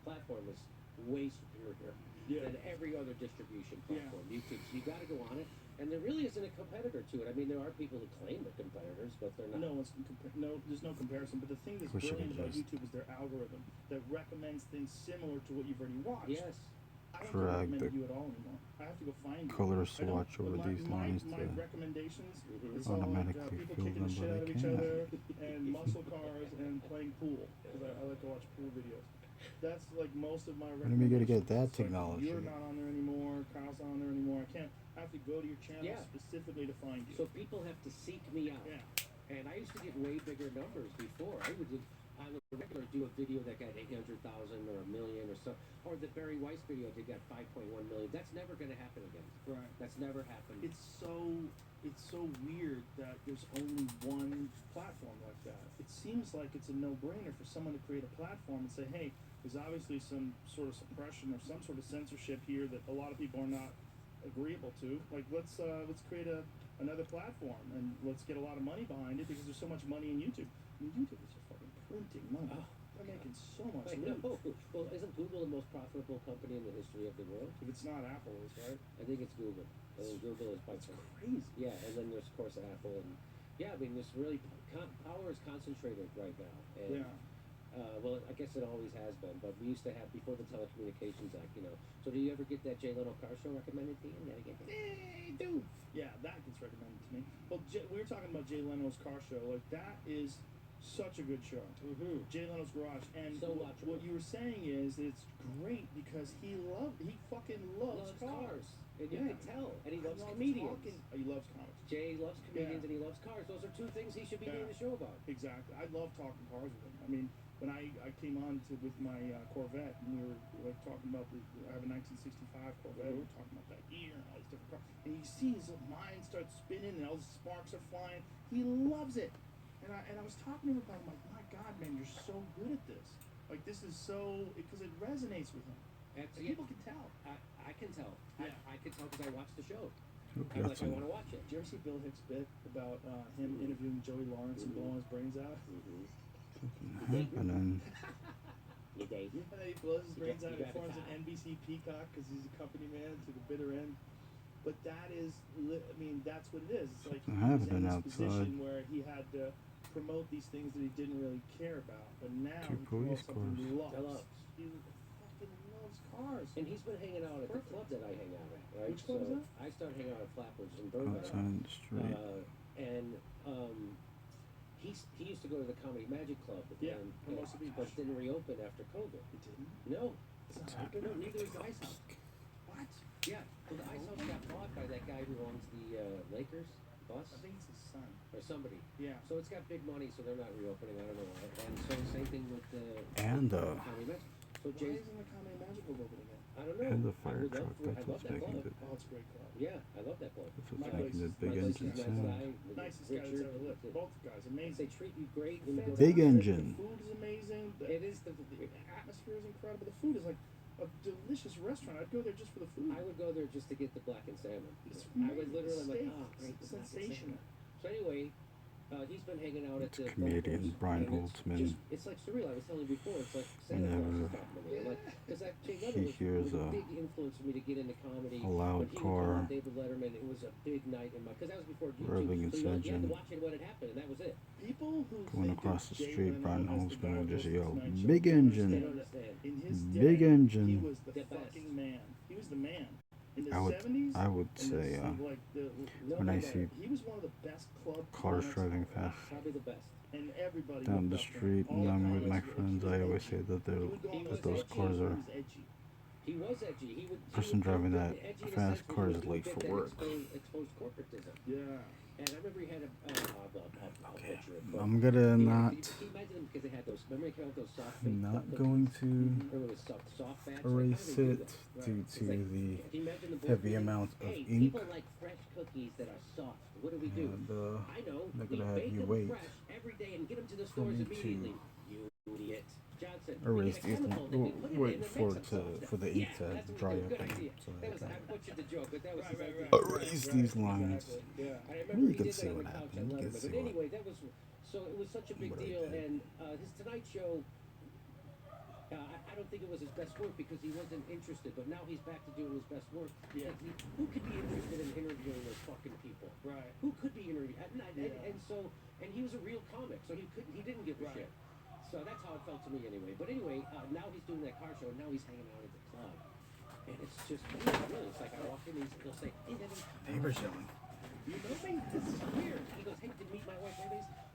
platform is way superior than every other distribution platform. YouTube. So you got to go on it. And there really isn't a competitor to it. I mean, there are people who claim they're competitors, but they're not. There's no comparison. But the thing that's Wish I brilliant could about just- YouTube is their algorithm that recommends things similar to what you've already watched. Yes. I don't Drag recommend the you at all anymore. I have to go find you. color I don't- swatch over these lines my to recommendations, it's all like automatically people fill kicking them, the shit but I out of each can't. other and muscle cars and playing pool because I like to watch pool videos. That's like most of my When are we gonna get that It's like, technology? you're not on there anymore. Kyle's not on there anymore. I have to go to your channel Yeah. specifically to find you. So people have to seek me out. Yeah. And I used to get way bigger numbers before. I would on a regular do a video that got 800,000 or 1 million or so, or the Barry Weiss video that got 5.1 million. That's never going to happen again. Right. That's never happened. It's so weird that there's only one platform like that. It seems like it's a no-brainer for someone to create a platform and say, hey, there's obviously some sort of suppression or some sort of censorship here that a lot of people are not agreeable to. Like, let's create another platform and let's get a lot of money behind it because there's so much money in YouTube. I mean, YouTube is just fucking printing money. Oh, They're making so much I loot. know. Well, isn't Google the most profitable company in the history of the world? If it's not Apple, is right? I think it's Google. I think Google is by far. Crazy. Yeah, and then there's of course Apple, and yeah, I mean, this really power is concentrated right now. And, Yeah. well, I guess it always has been, but we used to have before the Telecommunications Act, you know. So do you ever get that Jay Leno car show recommended to you? You gotta get that. Hey, dude. Yeah, that gets recommended to me. Well, we were talking about Jay Leno's car show. Like, that is such a good show. Mm-hmm. Jay Leno's Garage. And So what you were saying is that it's great because he fucking loves cars. And you Yeah. can tell. And he loves I love comedians. He loves comics. Jay loves comedians Yeah. and he loves cars. Those are two things he should be Yeah. doing a show about. Exactly. I love talking cars with him. I mean, when I came on with my Corvette, and we were like talking about I have a 1965 Corvette. We were talking about that year and all these different cars. And you see his mind starts spinning and all the sparks are flying. He loves it. And I was talking to him about it. I'm like, my God, man, you're so good at this. Like, this is so because it resonates with him. And people can tell. I can tell. Yeah. I can tell because I watched the show. Hope I'm you like, got I some want to watch it. Did you ever see Bill Hicks' bit about him interviewing Joey Lawrence and blowing his brains out? happening. Luke got his. And then he blows his brains You out. He got the forms car. an NBC Peacock because he's a company man to the bitter end. But that is, I mean, that's what it is. It's like he was happening in this outside. position where he had to promote these things that he didn't really care about. But now Two he police promotes something he cars. loves. He fucking loves cars. And he's been hanging out at the club that I hang out at, right? Which club is that? I started hanging out at Flappers in Burbank. Outside the street. And he used to go to the Comedy Magic Club, Yeah, and, Hermosa Beach. but didn't reopen after COVID. He didn't? No, It's not open? no, neither is the Ice House. What? Yeah, so the Ice House got bought by that guy who owns the Lakers bus I think it's his son. or somebody. Yeah. So it's got big money, so they're not reopening. I don't know why. And so same thing with the And Comedy Magic. So Why Jay, isn't the Comedy Magic Club open again? I don't know. And the I fire would love truck. for- I That's love what's that making club. it. Oh, it's a great club. Yeah, I love that club. That's My what's place making is- it big My place engine is nice sound. guy, Nicest guy that's ever lived. Both guys, amazing. They treat you great when you go. Big Fantastic. engine. The food is amazing. It is the. atmosphere is incredible. The food is like a delicious restaurant. I'd go there just for the food. I would go there just to get the blackened salmon. It's I would literally, I'm like, steak. oh, great, the blackened Sensational. salmon. So anyway, he's been hanging out at It's the comedian Bunkers, Brian and it's Holtzman. just- It's like surreal. I was telling you before. It's like Santa Claus Whenever is talking to me. Like, because Jay he Leno hears was a a- big influence for me to get into comedy. a loud When he would come car on David Letterman, it was a big night in my. Because that was before YouTube. revving its So you had to engine. watch it when it happened, and that was it. People who Going think across of the Jay street, Leno Brian as the Holtzman guy would who just hosts yell, the Tonight Show "Big don't They engine!" don't understand. understand. In his Big day, engine. he was the The best. fucking man. He was the man. In the I would- 70s, I would and say, this, like the, when I Nobody see he was one of the best club cars comics driving ever. fast Probably the best. And everybody down looked the up to him. street All and the I'm with my comics were friends, I always edgy. say that He would go He on was that those edgy. cars He are. was edgy. He was edgy. He would. Person driving that edgy in a fast sense where car he is would late get for that work. Exposed corporatism. Yeah. And I remember he had I'll Okay, butcher it, but I'm gonna he- not Can you imagine them because they had those? Remember they came out with those soft baked not cookies? going to Remember those soft batch? erase Like, how do they do it that? due It's to like, the can you imagine the board heavy meeting? amount of Hey, ink. people like fresh cookies that are soft. What do we do? And I know. they're We gonna have bake you them wait fresh every day and get them to the for stores me immediately. to You idiot. Johnson. erase we get a these. chemical that we put it Wait in that for makes it them to soft. for the ink Yeah, to that's what dry we do. up Good and idea. so That that was, I I butchered the joke, but that was his idea. can erase these lines. Yeah. I remember You he can did see that on what the couch happened. on You can Letterman. see But what- anyway, that was so it was such a big what I deal, did. and his Tonight Show. I don't think it was his best work because he wasn't interested, but now he's back to doing his best work. Yeah. Like, who could be interested in interviewing those fucking people? Right. Who could be interviewed? Yeah. And so, and he was a real comic, so he didn't give a Right. shit. So that's how it felt to me anyway. But anyway, now he's doing that car show, and now he's hanging out at the club. And it's just really, it's like I walk in, he'll say, "Hey, Devin, Neighbors yelling. you know me? This is weird." He goes, "Hey, did you meet my wife?"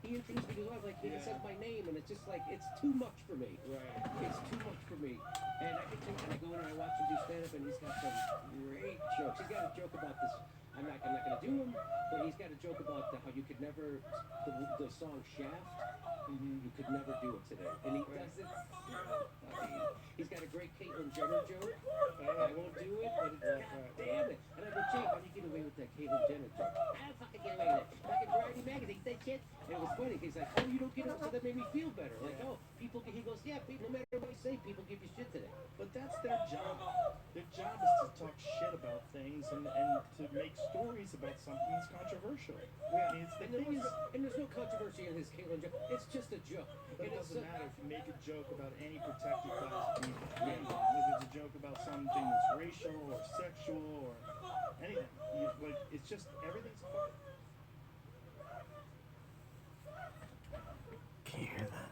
He introduced me to his wife, like he Yeah. said my name, and it's just like it's too much for me. Right. It's too much for me. And I get to, and I go in and I watch him do stand up, and he's got some great jokes. He's got a joke about this. I'm not gonna do him, but he's got a joke about how you could never the song Shaft. You could never do it today, and he does it. I mean, he's got a great Caitlyn Jenner joke. I won't do it, but it's God damn it. And I go, Jake, how do you get away with that Caitlyn Jenner joke? I don't fucking get away with it. Fucking Variety magazine said shit. And it was funny. He's like, oh, you don't get it, so that made me feel better. Like, oh, people. He goes, yeah, people, no matter what you say, people give you shit today. But that's their job. Their job is to talk shit about things and to make stories about something that's controversial. Yeah. I mean, it's the And, there thing was, is, and there's no controversy in his Caitlyn joke. It's just a joke. but And it it's doesn't so- matter if you make a joke about any protected class of people. If it's a joke about something that's racial or sexual or anything, like it's just everything's fucked. Can you hear that?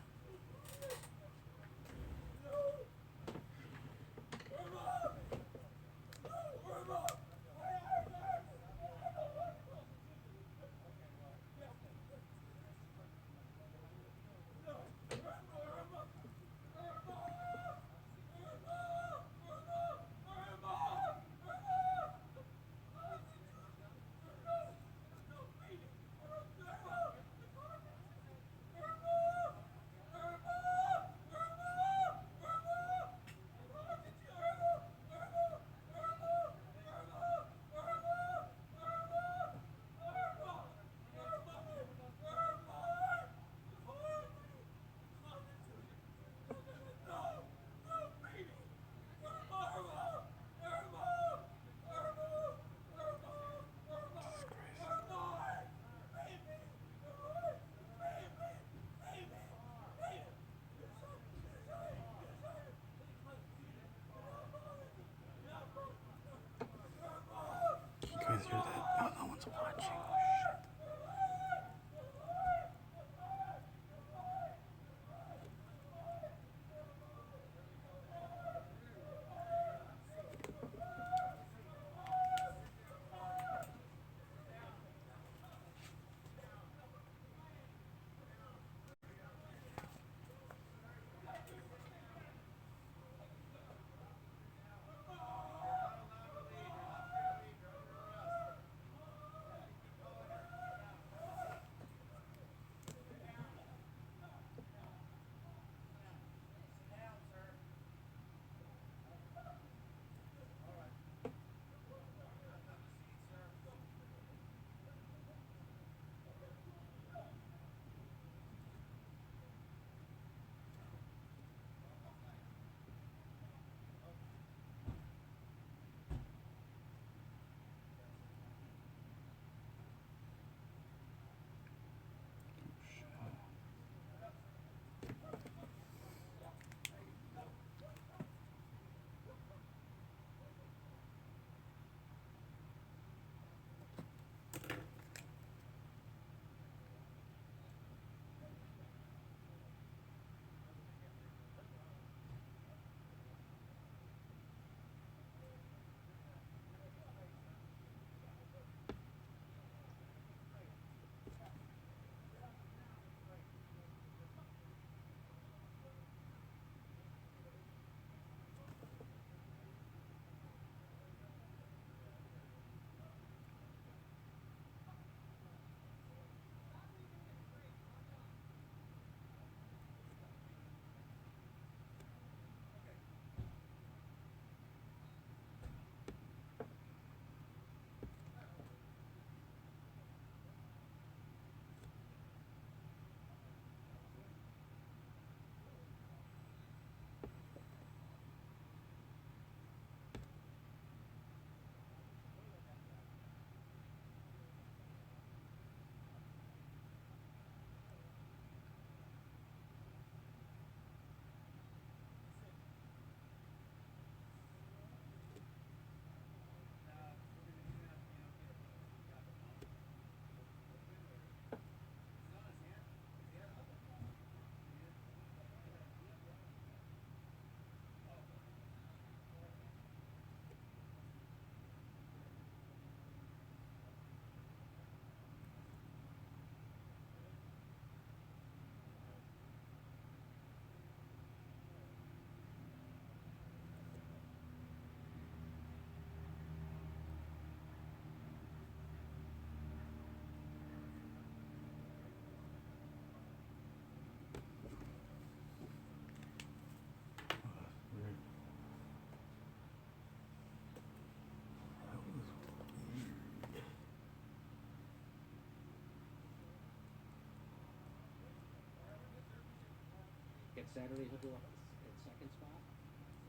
Saturday he'll go up at second spot,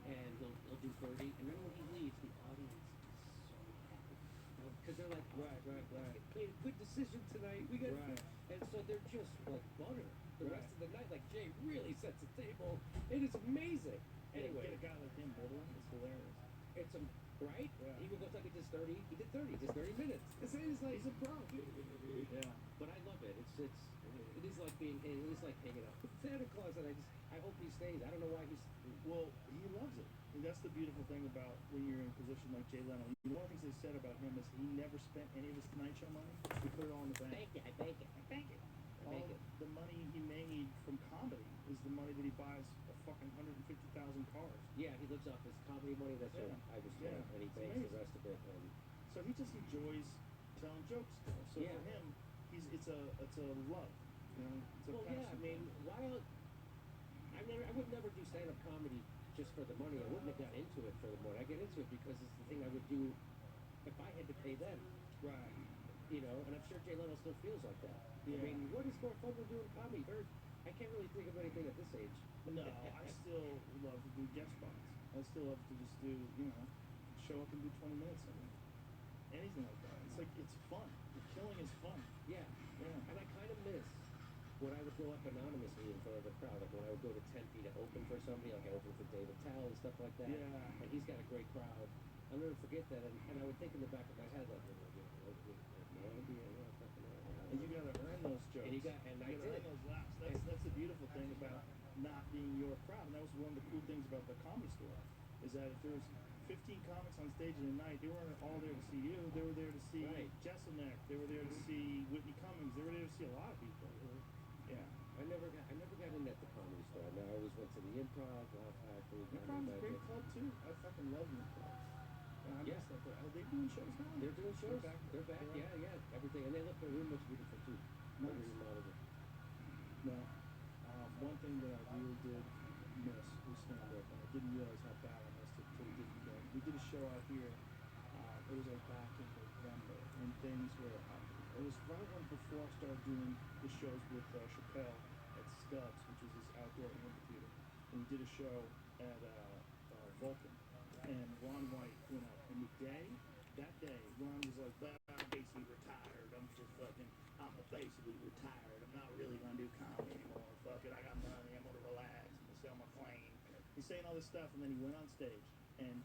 and he'll do 30, and then when he leaves, the audience is so happy because they're like, right, made a good decision tonight. We got and so they're just like butter the rest of the night. Like Jay really sets the table. It is amazing. Anyway, get a guy like him middling. It's hilarious. it's a right. Yeah. He goes like he did 30. He did 30. Just 30 minutes. It's like He's a pro. Yeah. But I love it. It is like hanging out with Santa Claus, and I hope he stays. I don't know why he's. Well, he loves it. And that's the beautiful thing about when you're in a position like Jay Leno. One of the things they said about him is he never spent any of his Tonight Show money. He put it all in the bank. I bank it. All the money he made from comedy is the money that he buys a fucking 150,000 cars. Yeah, he lives off his comedy money. That's what I was told, and he banks the rest of it. And so he just enjoys telling jokes still. So for him, it's a love. You know, it's a passion. I mean, I would never do stand-up comedy just for the money. I wouldn't have got into it for the money. I get into it because it's the thing I would do if I had to pay them. Right. You know, and I'm sure Jay Leno still feels like that. Yeah. I mean, what is more fun than doing comedy? I can't really think of anything at this age. No, I still love to do guest spots. I still love to just do, show up and do 20 minutes of it. Anything like that. It's like, it's fun. The killing is fun. Yeah. And I kind of miss when I would go up anonymously in front of a crowd, like when I would go to Tempe to open for somebody, like I opened for David Tell and stuff like that. Yeah. And he's got a great crowd. I'll never forget that. And I would think in the back of my head, like, and you gotta earn those jokes. And I did. Earn those laughs. That's the beautiful thing about not being your crowd. And that was one of the cool things about the Comedy Store, is that if there was 15 comics on stage in a night, they weren't all there to see you. They were there to see Jesselneck. They were there to see Whitney Cummings. They were there to see a lot of people. Yeah. I never got in at the Comedy Store. I always went to the Improv, Laugh Factory. Improv's a great club too. I fucking love the Improv. And I miss that. Are they doing shows now? They're doing shows. They're back. Yeah. Everything. And their room looks beautiful too. Nice. They remodeled it. Now, one thing that I really did miss was stand-up, and I didn't realize how bad I missed it until we did it again. We did a show out here. It was like back in November, and things were. It was right when before I started doing the shows with Chappelle at Stubbs, which is this outdoor amphitheater, and we did a show at Vulcan, and Ron White went up. And that day, Ron was like, "Well, I'm basically retired. I'm basically retired. I'm not really gonna do comedy anymore. Fuck it, I got money. I'm gonna relax. I'm gonna sell my plane." He's saying all this stuff, and then he went on stage, and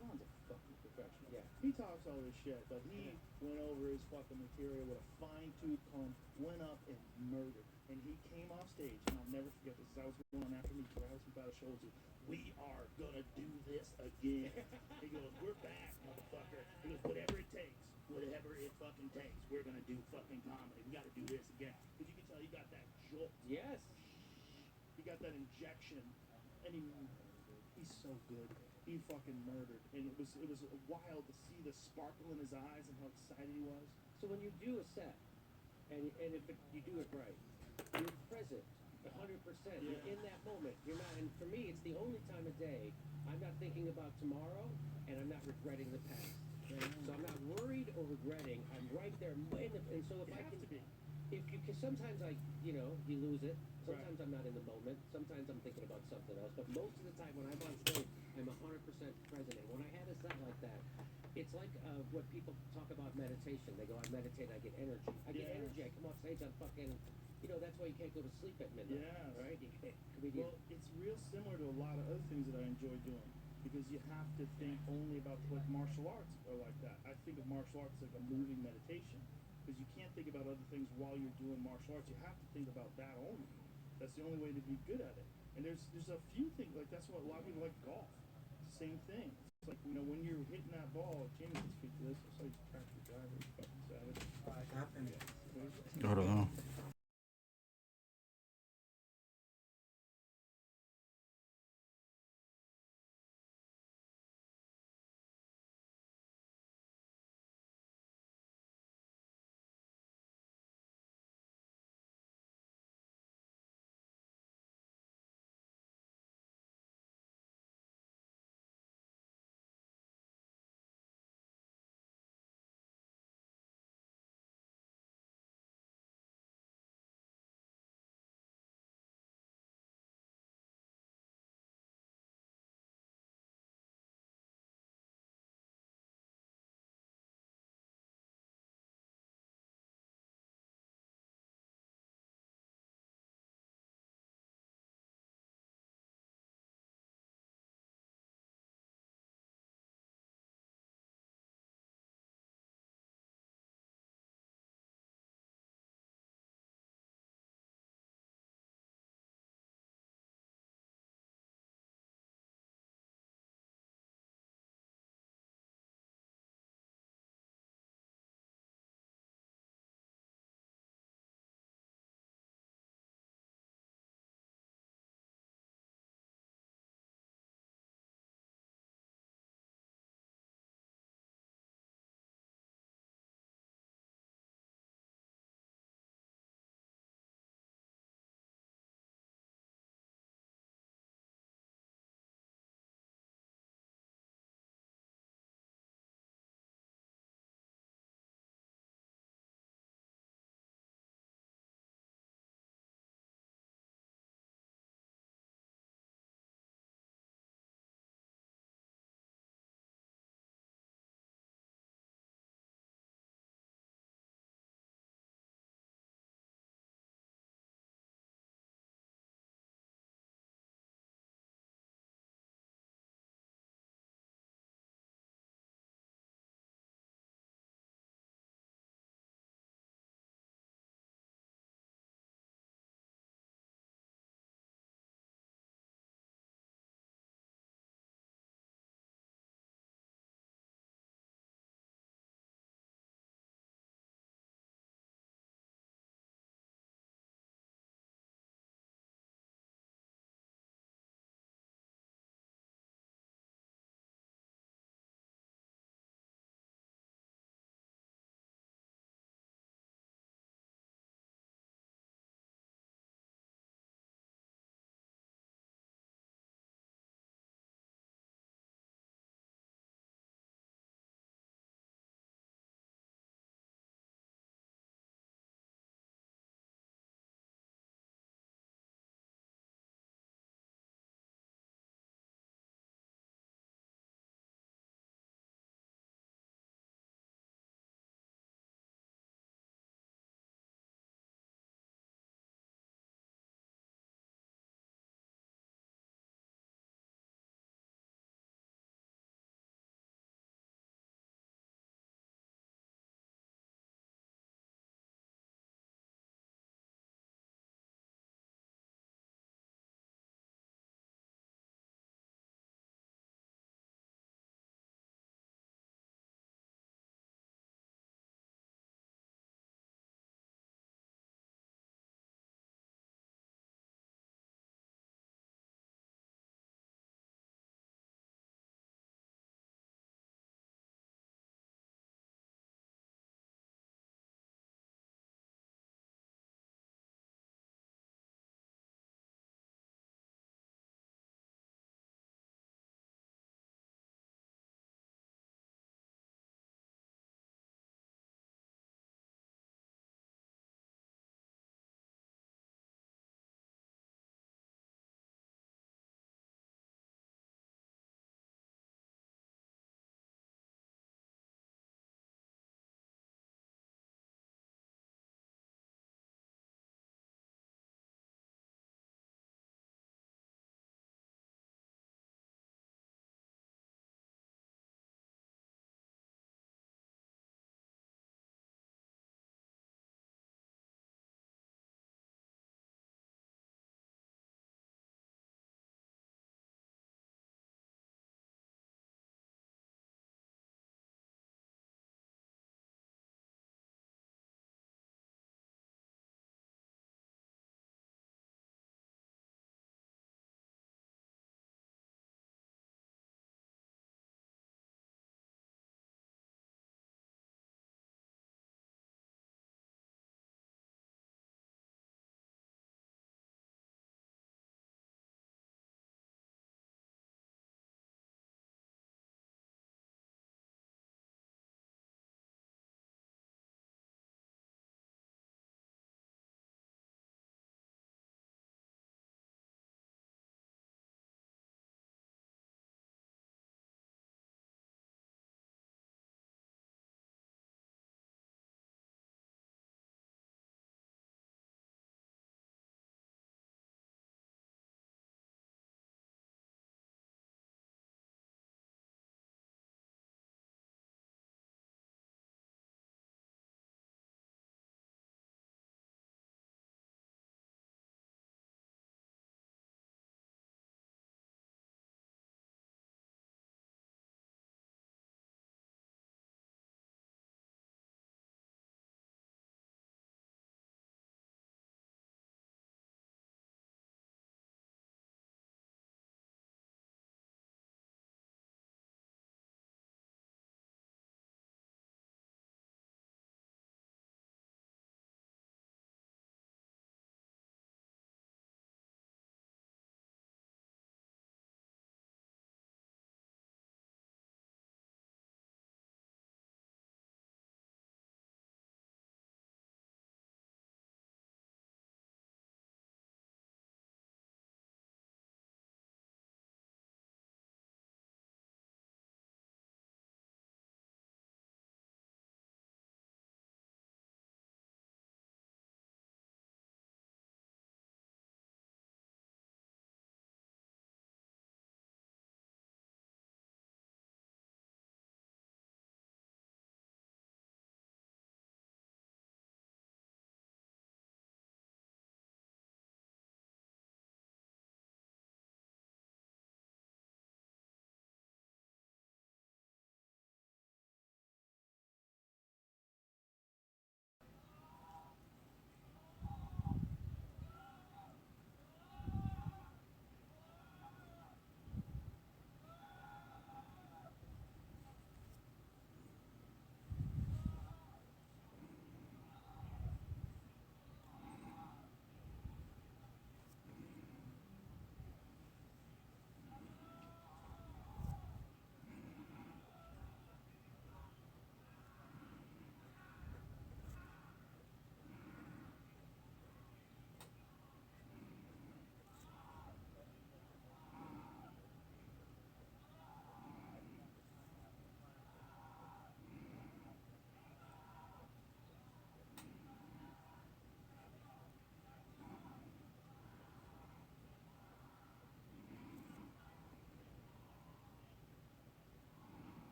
Ron's a fucking professional. Yeah. He talks all this shit, but he went over his fucking material with a fine-tooth comb, went up and murdered. And he came off stage, and I'll never forget this. I was going on after me, grabs me by the shoulders. "We are gonna do this again." He goes, "We're back, motherfucker." He goes, "Whatever it takes, whatever it fucking takes, we're gonna do fucking comedy. We gotta do this again." Because you can tell he got that jolt. Yes. He got that injection, and he's so good. He fucking murdered, and it was wild to see the sparkle in his eyes and how excited he was. So when you do a set, and if you do it right, you're present 100%. Yeah. You're in that moment. You're not. And for me, it's the only time of day I'm not thinking about tomorrow, and I'm not regretting the past. So I'm not worried or regretting. I'm right there. And so if I can, if you can, sometimes you lose it. Sometimes I'm not in the moment. Sometimes I'm thinking about something else. But most of the time when I'm on stage, I'm 100% present. And when I have a set like that, it's like what people talk about meditation. They go, I meditate, I get energy. I get energy. I come off stage, I'm fucking. That's why you can't go to sleep at midnight. Yeah. Right? Well, it's real similar to a lot of other things that I enjoy doing. Because you have to think only about, like, martial arts are like that. I think of martial arts like a moving meditation. Because you can't think about other things while you're doing martial arts. You have to think about that only. That's the only way to be good at it. And there's a few things, like that's what a lot of people like golf. It's the same thing. It's like, when you're hitting that ball, Jamie can speak to this. I saw you crack your driver. You fucking savage. What happened? I don't know.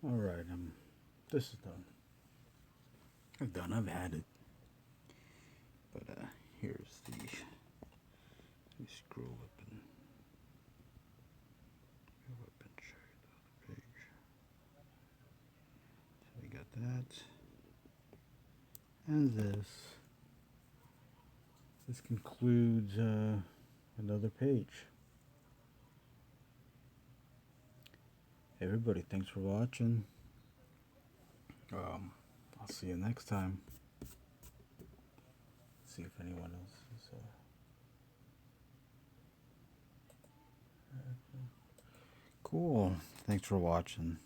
Alright, this is done. I've had it. But here's the, let me scroll up and go up and show you the other page. So we got that. And this. This concludes another page. Everybody, thanks for watching. I'll see you next time. See if anyone else is. Cool. Thanks for watching.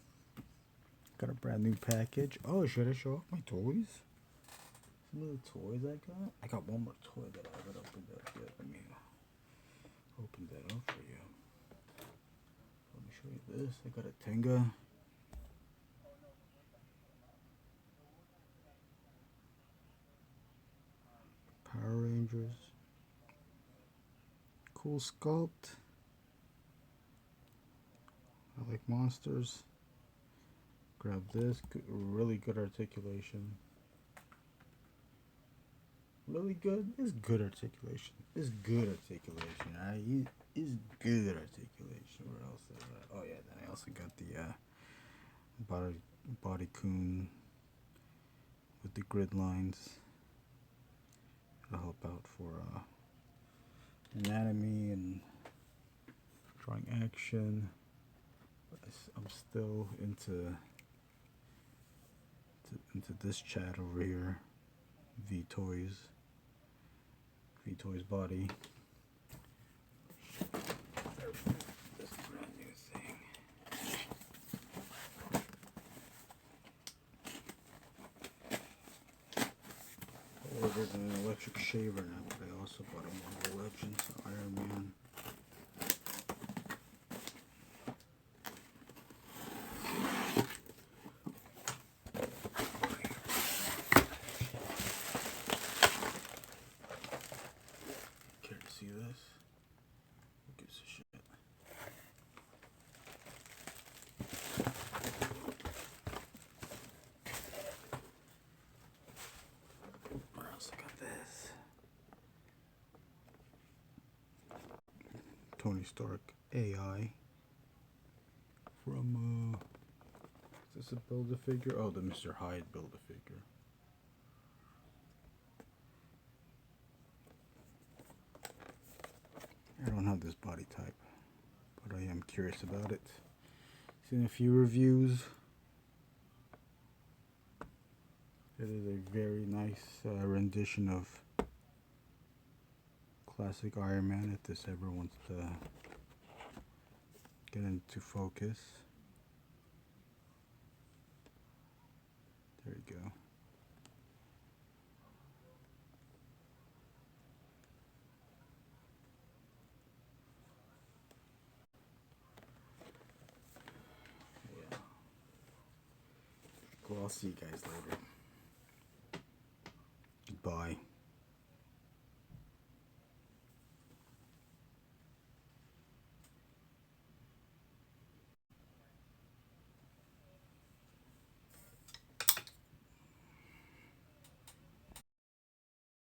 Got a brand new package. Oh, should I show off my toys? Some of the toys I got. I got one more toy that I haven't opened up yet. Let me open that up for you. Let me show you this. I got a Tenga. Power Rangers. Cool sculpt. I like monsters. Grab this. Really good articulation. Really good? It's good articulation. It's good articulation. It's good articulation. Where else is that? Oh yeah, then I also got the body coon with the grid lines. It'll help out for anatomy and drawing action. But I'm still into this chat over here. V-Toys body. This brand new thing. I ordered an electric shaver now, but I also bought a Marvel Legends Iron Man. Care to see this? Who gives a shit? What else I got this? Tony Stark AI from is this a Build-A-Figure? Oh, the Mr. Hyde Build-A-Figure. I don't have this body type, but I am curious about it. Seen a few reviews. It is a very nice rendition of classic Iron Man if this ever wants to get into focus. There you go. Yeah. Cool, I'll see you guys later.